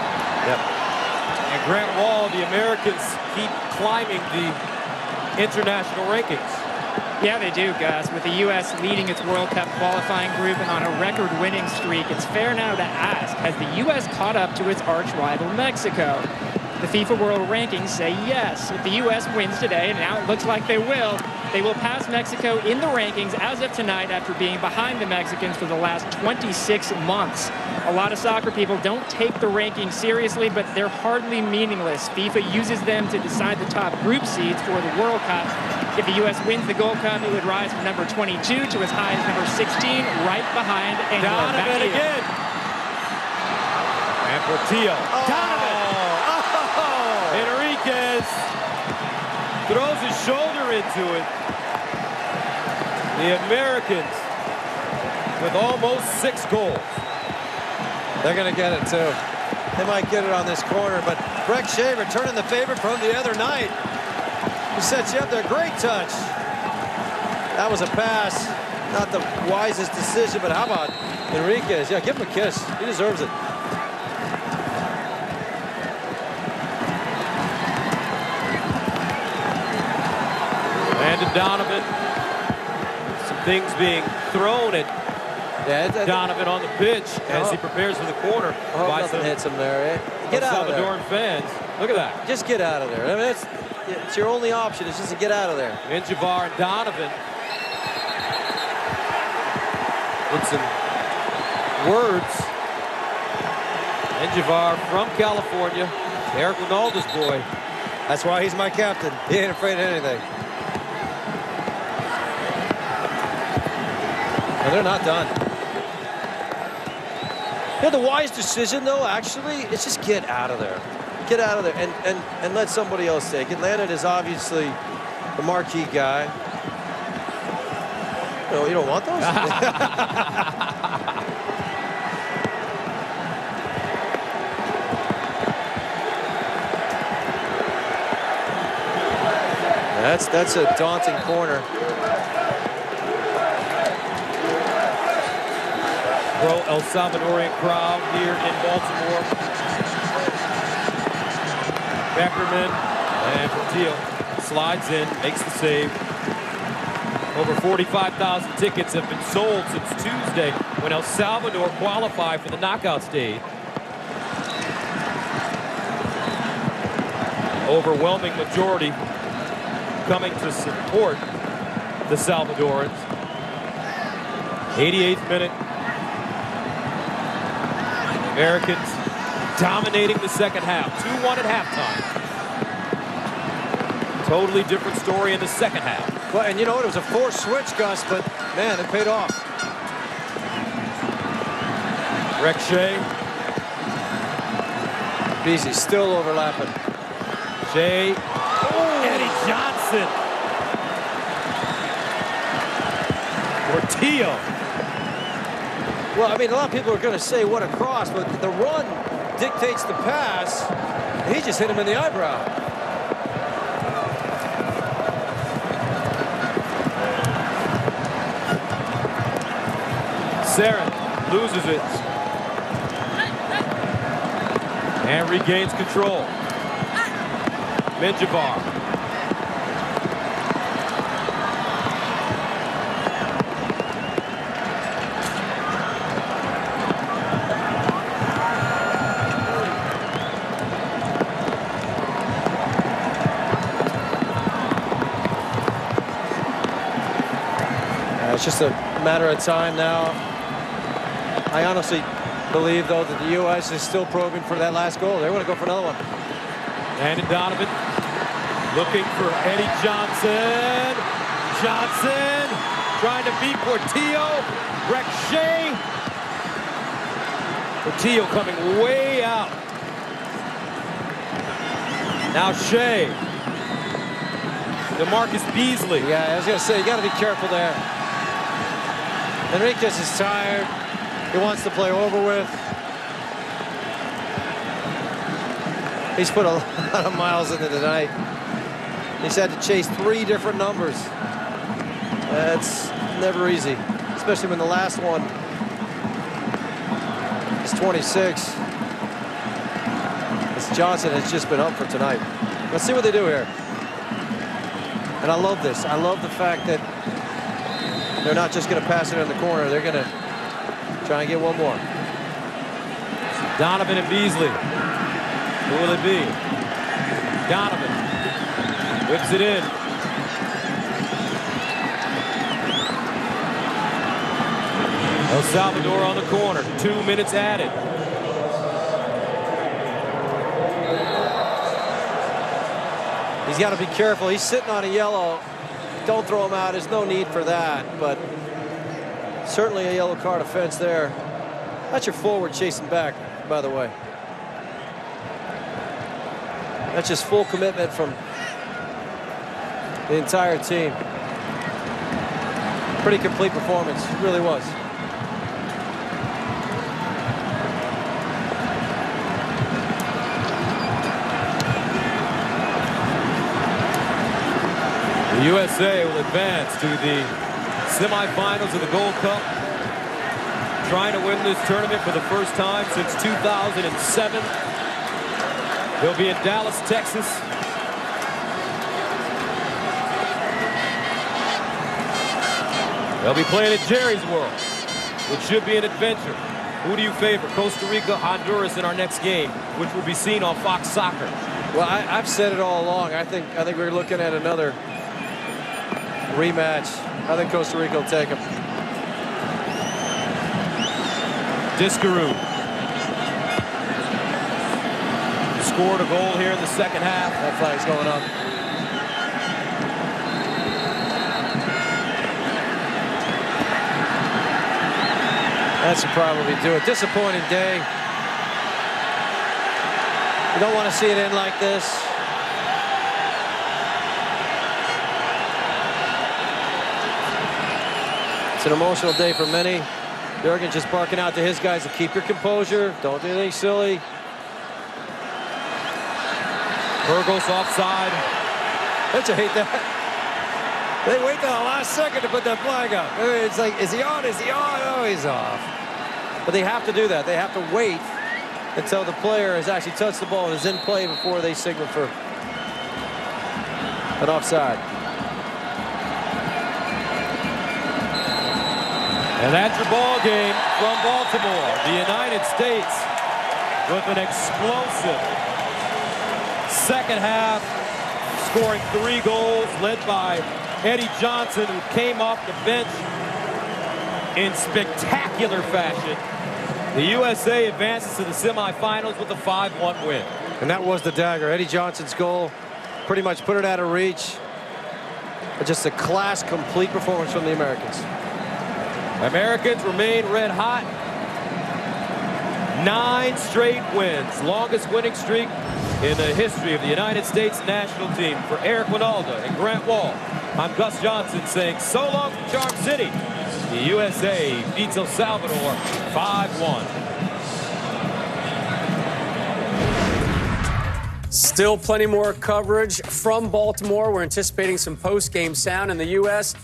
Yep. And Grant Wall, the Americans keep climbing the international rankings. Yeah, they do, Gus. With the U.S. leading its World Cup qualifying group and on a record winning streak, it's fair now to ask, has the U.S. caught up to its arch rival Mexico? The FIFA World Rankings say yes. If the U.S. wins today, and now it looks like they will pass Mexico in the rankings as of tonight after being behind the Mexicans for the last 26 months. A lot of soccer people don't take the rankings seriously, but they're hardly meaningless. FIFA uses them to decide the top group seeds for the World Cup. If the U.S. wins the Gold Cup, it would rise from number 22 to as high as number 16, right behind England. Donovan again. And Portillo. Donovan. Enriquez throws his shoulder into it. The Americans with almost 6 goals. They're going to get it, too. They might get it on this corner, but Breck Shea returning the favor from the other night. He sets you up there. Great touch. That was a pass. Not the wisest decision, but how about Enriquez? Yeah, give him a kiss. He deserves it. Landon Donovan. Some things being thrown at Donovan on the pitch as he prepares for the corner. Nothing hits him there. Get out of there. Salvadoran fans. Look at that. Just get out of there. I mean, it's your only option. It's just to get out of there. Menjivar and Donovan. With some words. Menjivar from California. Eric Ronaldo's boy. That's why he's my captain. He ain't afraid of anything. And they're not done. Yeah, the wise decision, though, actually, is just get out of there. Get out of there and let somebody else take it. Landon is obviously the marquee guy. No, you don't want those? That's a daunting corner. Pro El Salvadorian crowd here in Baltimore. Beckerman and Portillo slides in, makes the save. Over 45,000 tickets have been sold since Tuesday when El Salvador qualified for the knockout stage. Overwhelming majority coming to support the Salvadorans. 88th minute. Americans dominating the second half. 2-1 at halftime. Totally different story in the second half. Well, and you know what? It was a forced switch, Gus, but man, it paid off. Rex Shea. Beasley still overlapping. Shea. Oh. Eddie Johnson. Portillo. Well, I mean, a lot of people are going to say what a cross, but the run dictates the pass. He just hit him in the eyebrow. Saren loses it. And regains control. Menjivar. It's just a matter of time now. I honestly believe, though, that the U.S. is still probing for that last goal. They want to go for another one. Landon Donovan looking for Eddie Johnson. Johnson trying to beat Portillo. Rex Shea. Portillo coming way out. Now Shea. DeMarcus Beasley. Yeah, I was going to say, you got to be careful there. Enriquez is tired. He wants to play over with. He's put a lot of miles into tonight. He's had to chase 3 different numbers. That's never easy, especially when the last one is 26. This Johnson has just been up for tonight. Let's see what they do here. And I love this. I love the fact that they're not just going to pass it in the corner. They're going to try and get one more. Donovan and Beasley. Who will it be? Donovan whips it in. El Salvador on the corner. 2 minutes added. He's got to be careful. He's sitting on a yellow. Don't throw him out. There's no need for that, but certainly a yellow card offense there. That's your forward chasing back, by the way. That's just full commitment from the entire team. Pretty complete performance. It really was. The USA will advance to the semifinals of the Gold Cup. Trying to win this tournament for the first time since 2007. They'll be in Dallas, Texas. They'll be playing at Jerry's World. which should be an adventure. Who do you favor? Costa Rica, Honduras in our next game, which will be seen on Fox Soccer. Well, I've said it all along. I think we're looking at another rematch. I think Costa Rica will take them. Discaroon scored a goal here in the second half. That flag's going up. That should probably do it. Disappointing day. You don't want to see it end like this. It's an emotional day for many. Jurgen just barking out to his guys to keep your composure. Don't do anything silly. Burgos offside. Don't you hate that? They wait till the last second to put that flag up. It's like, is he on? Is he on? Oh, he's off. But they have to do that. They have to wait until the player has actually touched the ball and is in play before they signal for an offside. And that's your ball game from Baltimore. The United States with an explosive second half, scoring 3 goals, led by Eddie Johnson, who came off the bench in spectacular fashion. The USA advances to the semifinals with a 5-1 win. And that was the dagger. Eddie Johnson's goal pretty much put it out of reach. But just a class complete performance from the Americans. Americans remain red hot. 9 straight wins, longest winning streak in the history of the United States national team. For Eric Winalda and Grant Wall, I'm Gus Johnson saying so long from Charm City. The USA beats El Salvador 5-1. Still plenty more coverage from Baltimore. We're anticipating some post-game sound, and the U.S.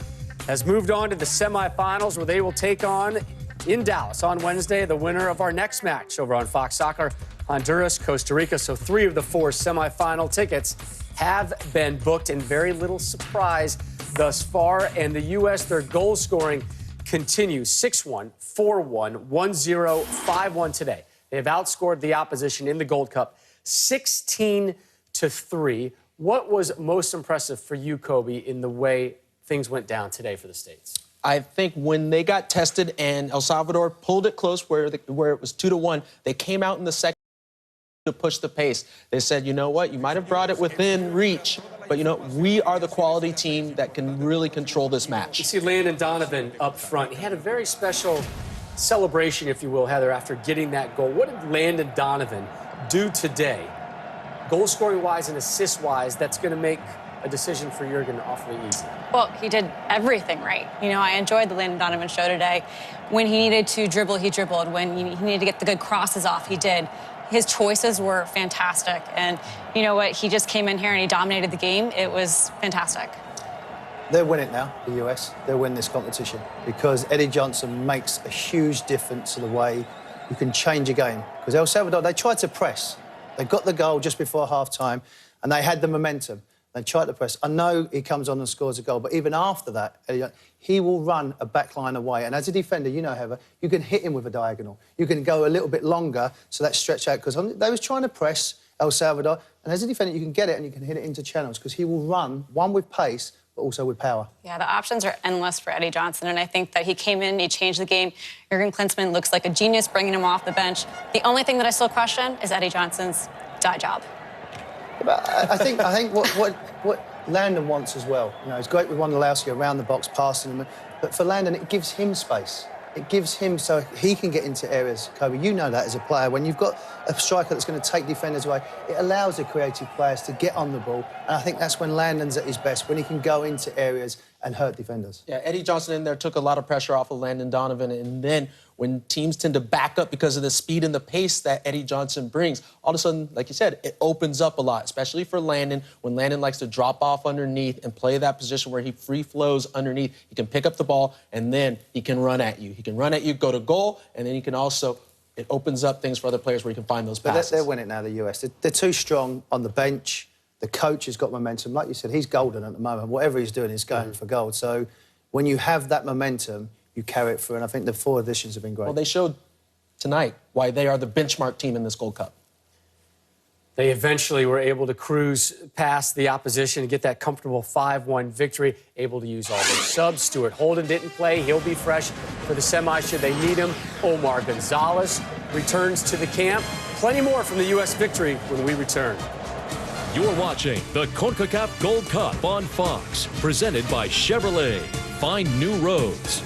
has moved on to the semifinals, where they will take on, in Dallas on Wednesday, the winner of our next match over on Fox Soccer, Honduras, Costa Rica. So 3 of the 4 semifinal tickets have been booked, and very little surprise thus far. And the U.S., their goal scoring continues 6-1, 4-1, 1-0, 5-1 today. They have outscored the opposition in the Gold Cup 16-3. What was most impressive for you, Kobe, in the way things went down today for the States? I think when they got tested and El Salvador pulled it close where it was 2-1, they came out in the second to push the pace. They said, you know what, you might have brought it within reach, but, you know, we are the quality team that can really control this match. You see Landon Donovan up front. He had a very special celebration, if you will, Heather, after getting that goal. What did Landon Donovan do today, goal-scoring-wise and assist-wise, that's going to make a decision for Jurgen awfully easy? Well, he did everything right. You know, I enjoyed the Landon Donovan show today. When he needed to dribble, he dribbled. When he needed to get the good crosses off, he did. His choices were fantastic. And you know what? He just came in here and he dominated the game. It was fantastic. They'll win it now, the US. They'll win this competition because Eddie Johnson makes a huge difference to the way you can change a game. Because El Salvador, they tried to press. They got the goal just before half-time and they had the momentum. They tried to press. I know he comes on and scores a goal, but even after that, he will run a back line away. And as a defender, you know, Heather, you can hit him with a diagonal. You can go a little bit longer, so that stretch out. Because they was trying to press El Salvador, and as a defender, you can get it and you can hit it into channels because he will run, one with pace, but also with power. Yeah, the options are endless for Eddie Johnson, and I think that he came in, he changed the game. Jurgen Klinsmann looks like a genius bringing him off the bench. The only thing that I still question is Eddie Johnson's dye job. But I think what Landon wants as well, you know, it's great with Wondolowski around the box, passing him, but for Landon, it gives him space. It gives him so he can get into areas. Kobe, you know that as a player. When you've got a striker that's going to take defenders away, it allows the creative players to get on the ball. And I think that's when Landon's at his best, when he can go into areas and hurt defenders. Yeah, Eddie Johnson in there took a lot of pressure off of Landon Donovan. And then when teams tend to back up because of the speed and the pace that Eddie Johnson brings, all of a sudden, like you said, it opens up a lot, especially for Landon. When Landon likes to drop off underneath and play that position where he free flows underneath, he can pick up the ball and then he can run at you. He can run at you, go to goal, and then he can also, it opens up things for other players where he can find those passes. But they're winning now, the US. They're too strong on the bench. The coach has got momentum. Like you said, he's golden at the moment. Whatever he's doing, he's going for gold. So when you have that momentum, you carry it through. And I think the 4 additions have been great. Well, they showed tonight why they are the benchmark team in this Gold Cup. They eventually were able to cruise past the opposition and get that comfortable 5-1 victory, able to use all their subs. Stuart Holden didn't play. He'll be fresh for the semi should they need him. Omar Gonzalez returns to the camp. Plenty more from the U.S. victory when we return. You're watching the CONCACAF Gold Cup on Fox, presented by Chevrolet. Find new roads.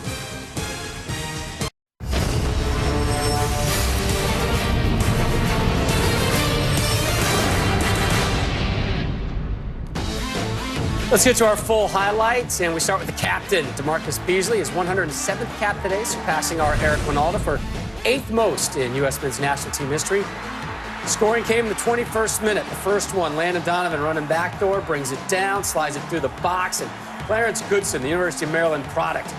Let's get to our full highlights, and we start with the captain, DeMarcus Beasley, his 107th cap today, surpassing our Eric Winalda for 8th most in U.S. men's national team history. Scoring came in the 21st minute. The first one, Landon Donovan running backdoor, brings it down, slides it through the box, and Clarence Goodson, the University of Maryland product,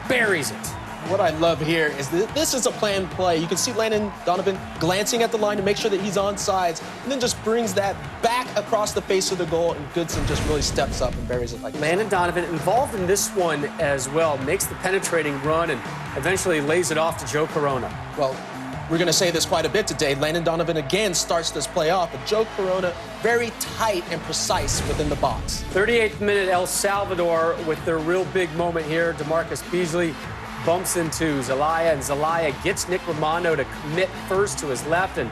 buries it. What I love here is that this is a planned play. You can see Landon Donovan glancing at the line to make sure that he's on sides, and then just brings that back across the face of the goal, and Goodson just really steps up and buries it like that. Landon Donovan involved in this one as well, makes the penetrating run and eventually lays it off to Joe Corona. Well, we're going to say this quite a bit today. Landon Donovan again starts this play off, but Joe Corona very tight and precise within the box. 38th minute, El Salvador with their real big moment here. DeMarcus Beasley bumps into Zelaya, and Zelaya gets Nick Romano to commit first to his left, and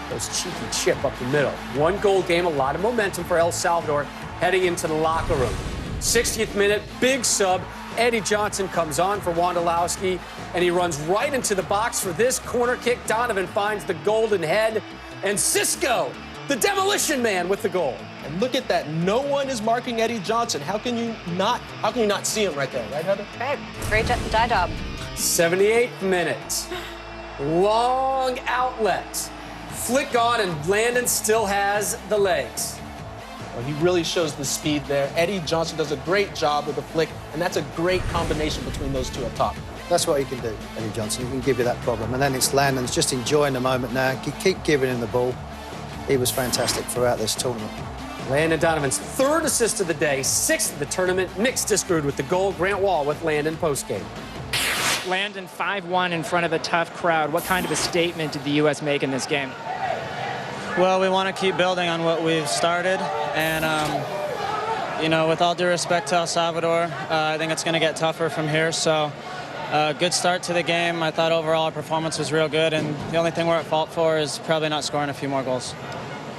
goes cheeky chip up the middle. 1-goal game, a lot of momentum for El Salvador heading into the locker room. 60th minute, big sub. Eddie Johnson comes on for Wondolowski, and he runs right into the box for this corner kick. Donovan finds the golden head, and Cisco, the demolition man, with the goal. And look at that. No one is marking Eddie Johnson. How can you not see him right there, right, Heather? Okay, great job. 78th minute. Long outlet. Flick on, and Landon still has the legs. Well, he really shows the speed there. Eddie Johnson does a great job with the flick, and that's a great combination between those two up top. That's what he can do, Eddie Johnson. He can give you that problem. And then it's Landon's just enjoying the moment now. Keep giving him the ball. He was fantastic throughout this tournament. Landon Donovan's 3rd assist of the day, 6th of the tournament. Nick Stiskerud with the goal. Grant Wall with Landon postgame. Landon 5-1 in front of a tough crowd. What kind of a statement did the U.S. make in this game? Well, we want to keep building on what we've started, and you know, with all due respect to El Salvador, I think it's going to get tougher from here. So, good start to the game. I thought overall our performance was real good, and the only thing we're at fault for is probably not scoring a few more goals.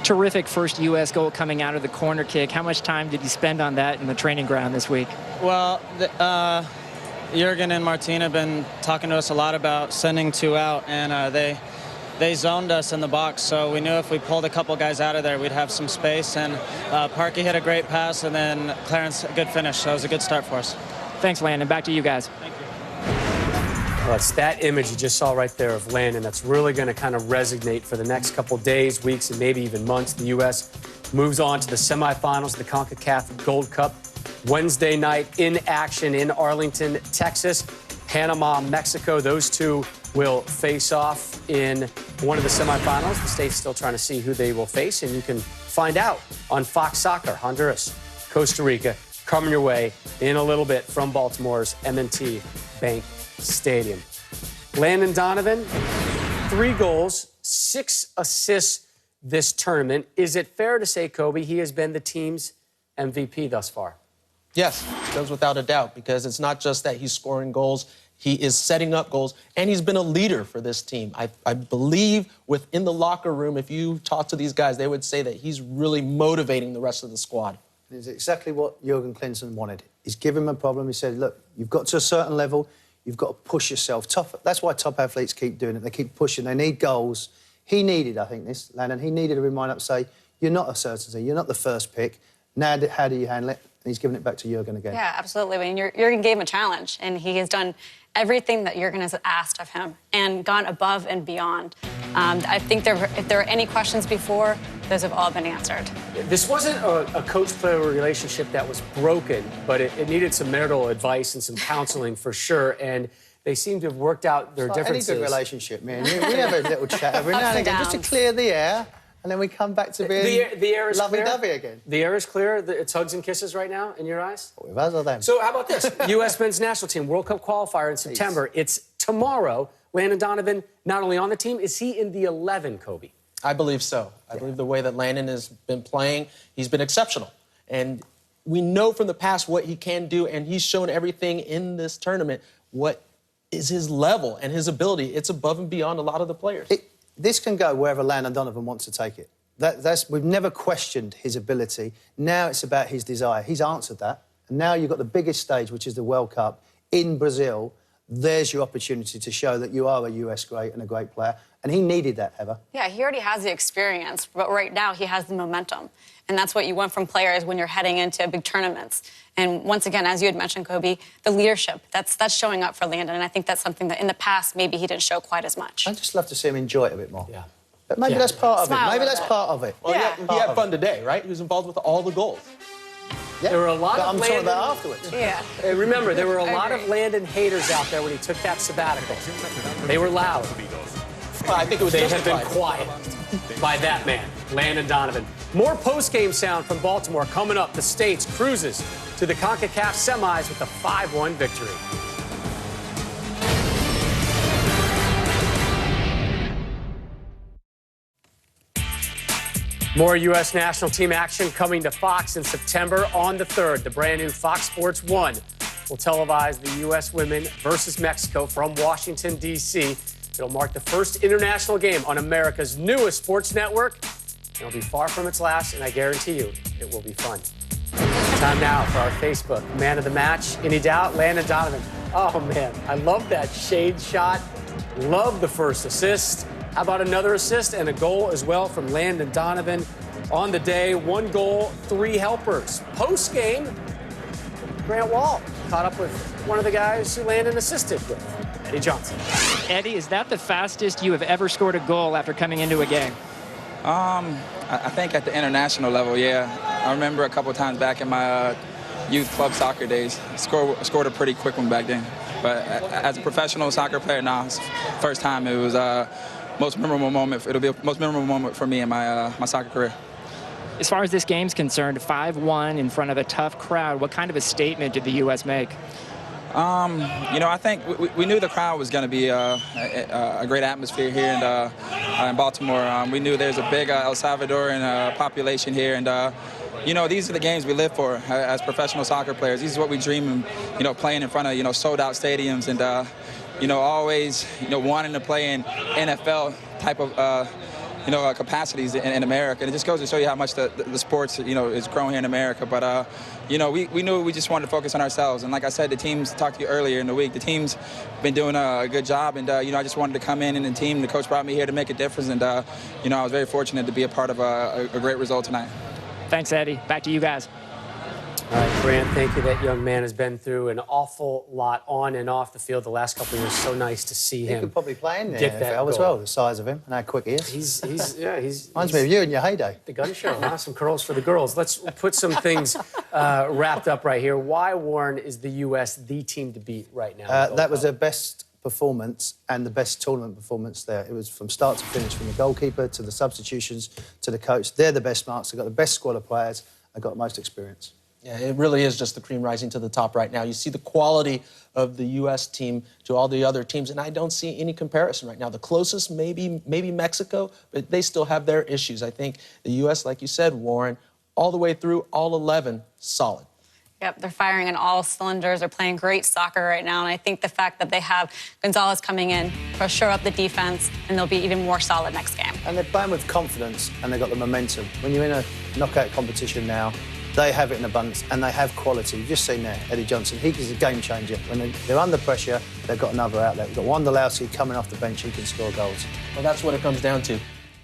Terrific first U.S. goal coming out of the corner kick. How much time did you spend on that in the training ground this week? Well, Jurgen and Martin have been talking to us a lot about sending 2 out, and they zoned us in the box, so we knew if we pulled a couple guys out of there, we'd have some space. And Parkey hit a great pass, and then Clarence, a good finish. So it was a good start for us. Thanks, Landon. Back to you guys. Thank you. Well, it's that image you just saw right there of Landon that's really going to kind of resonate for the next couple days, weeks, and maybe even months. The U.S. moves on to the semifinals of the CONCACAF Gold Cup. Wednesday night in action in Arlington, Texas. Panama, Mexico, those two will face off in one of the semifinals. The state's still trying to see who they will face, and you can find out on Fox Soccer. Honduras, Costa Rica, coming your way in a little bit from Baltimore's M&T Bank Stadium. Landon Donovan, 3 goals, 6 assists this tournament. Is it fair to say, Kobe, he has been the team's MVP thus far? Yes, goes without a doubt, because it's not just that he's scoring goals, he is setting up goals, and he's been a leader for this team. I believe within the locker room, if you talk to these guys, they would say that he's really motivating the rest of the squad. It's exactly what Jurgen Klinsmann wanted. He's given him a problem. He said, look, you've got to a certain level, you've got to push yourself. That's why top athletes keep doing it. They keep pushing. They need goals. He needed, I think, this, Landon, he needed a reminder to say, you're not a certainty, you're not the first pick. Now, how do you handle it? And he's giving it back to Jurgen again. Yeah, absolutely. I mean, Jurgen gave him a challenge, and he has done everything that Jurgen has asked of him and gone above and beyond. I think if there were any questions before, those have all been answered. This wasn't a coach-player relationship that was broken, but it needed some marital advice and some counseling for sure, and they seem to have worked out their differences. Any good relationship, man. We have a little chat every now and again just to clear the air. And then we come back to being the air is lovey-dovey clear. again. The air is clear. It's hugs and kisses right now in your eyes? With us or them? So how about this? U.S. men's national team, World Cup qualifier in September. It's tomorrow. Landon Donovan, not only on the team, is he in the 11, Kobe? I believe so. I believe the way that Landon has been playing, he's been exceptional. And we know from the past what he can do, and he's shown everything in this tournament what is his level and his ability. It's above and beyond a lot of the players. This can go wherever Landon Donovan wants to take it. We've never questioned his ability. Now it's about his desire. He's answered that. And now you've got the biggest stage, which is the World Cup in Brazil. There's your opportunity to show that you are a US great and a great player. And he needed that, Heather. Yeah, he already has the experience, but right now he has the momentum. And that's what you want from players when you're heading into big tournaments. And once again, as you had mentioned, Kobe, the leadership, that's showing up for Landon. And I think that's something that in the past maybe he didn't show quite as much. I'd just love to see him enjoy it a bit more. Yeah. But maybe that's part of it. Smile Maybe a that's little part of it. Well, Yeah. he had fun today, right? He was involved with all the goals. Yeah. There were a lot But of I'm talking Landon... about afterwards. Yeah. Hey, remember, there were a I lot of agree. Landon haters out there when he took that sabbatical. They were loud. Well, I think it was They have been justified. quiet by that man, Landon Donovan. More post-game sound from Baltimore coming up. The States cruises to the CONCACAF semis with a 5-1 victory. More U.S. national team action coming to Fox in September on the 3rd. The brand new Fox Sports 1 will televise the U.S. women versus Mexico from Washington, D.C. It'll mark the first international game on America's newest sports network. It'll be far from its last, and I guarantee you it will be fun. Time now for our Facebook Man of the Match. Any doubt? Landon Donovan. Oh, man, I love that shade shot. Love the first assist. How about another assist and a goal as well from Landon Donovan on the day? 1 goal, 3 helpers. Post-game, Grant Wall caught up with one of the guys who Landon assisted with, Eddie Johnson. Eddie, is that the fastest you have ever scored a goal after coming into a game? I think at the international level, yeah. I remember a couple times back in my youth club soccer days, scored a pretty quick one back then. But as a professional soccer player, it's first time. It was most memorable moment. It'll be the most memorable moment for me in my my soccer career. As far as this game's concerned, 5-1 in front of a tough crowd, what kind of a statement did the U.S. make? I think we knew the crowd was going to be a great atmosphere here in Baltimore. We knew there's a big El Salvadoran population here, and these are the games we live for as professional soccer players. This is what we dream of, playing in front of sold-out stadiums, and always wanting to play in NFL type of capacities in America. And it just goes to show you how much the sports is growing here in America. But we knew we just wanted to focus on ourselves. And like I said, the teams talked to you earlier in the week. The team's been doing a good job, and I just wanted to come in the team. The coach brought me here to make a difference, and I was very fortunate to be a part of a great result tonight. Thanks, Eddie. Back to you guys. All right, Grant, thank you. That young man has been through an awful lot on and off the field the last couple of years. So nice to see him. He could probably play in there get that as goal. well, the size of him and how quick he is. He's Reminds me of you in your heyday. The gun show, huh? Some curls for the girls. Let's put some things wrapped up right here. Why, Warren, is the U.S. the team to beat right now? That was their best performance and the best tournament performance there. It was from start to finish, from the goalkeeper to the substitutions to the coach. They're the best marks. They've got the best squad of players. They've got the most experience. Yeah, it really is just the cream rising to the top right now. You see the quality of the U.S. team to all the other teams, and I don't see any comparison right now. The closest maybe Mexico, but they still have their issues. I think the U.S., like you said, Warren, all the way through, all 11, solid. Yep, they're firing on all cylinders. They're playing great soccer right now. And I think the fact that they have Gonzalez coming in will shore up the defense, and they'll be even more solid next game. And they're playing with confidence, and they've got the momentum. When you're in a knockout competition now, they have it in abundance, and they have quality. You've just seen there, Eddie Johnson. He is a game changer. When they're under pressure, they've got another outlet. We've got Wondolowski coming off the bench. He can score goals. Well, that's what it comes down to.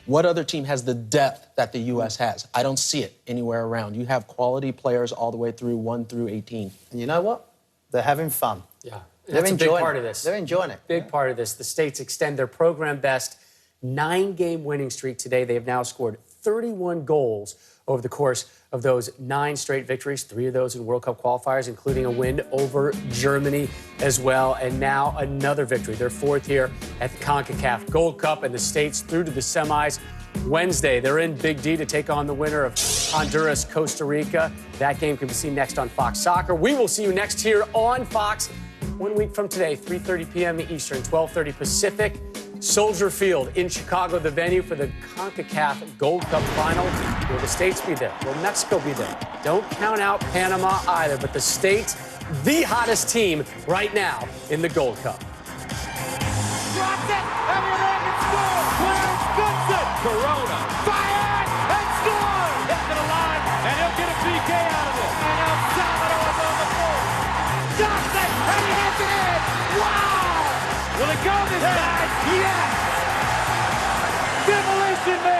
What other team has the depth that the U.S. has? I don't see it anywhere around. You have quality players all the way through 1 through 18. And you know what? They're having fun. Yeah, They're that's a big part of it. this. They're enjoying it. Big part of this. The States extend their program best 9-game winning streak today. They have now scored 31 goals over the course of those 9 straight victories, 3 of those in World Cup qualifiers, including a win over Germany as well. And now another victory. They're 4th here at the CONCACAF Gold Cup, and the States through to the semis Wednesday. They're in Big D to take on the winner of Honduras, Costa Rica. That game can be seen next on Fox Soccer. We will see you next here on Fox 1 week from today, 3:30 p.m. Eastern, 12:30 Pacific. Soldier Field in Chicago, the venue for the CONCACAF Gold Cup final. Will the States be there? Will Mexico be there? Don't count out Panama either, but the States, the hottest team right now in the Gold Cup. Drops it, and the Americans score. Clarence Goodson. Corona. Fired and scored. Hit to the line, and he'll get a PK out of it. And El Salvador's on the board. Johnson, and he hits it in. Wow! Will it go this time? Yes! Demolition Man!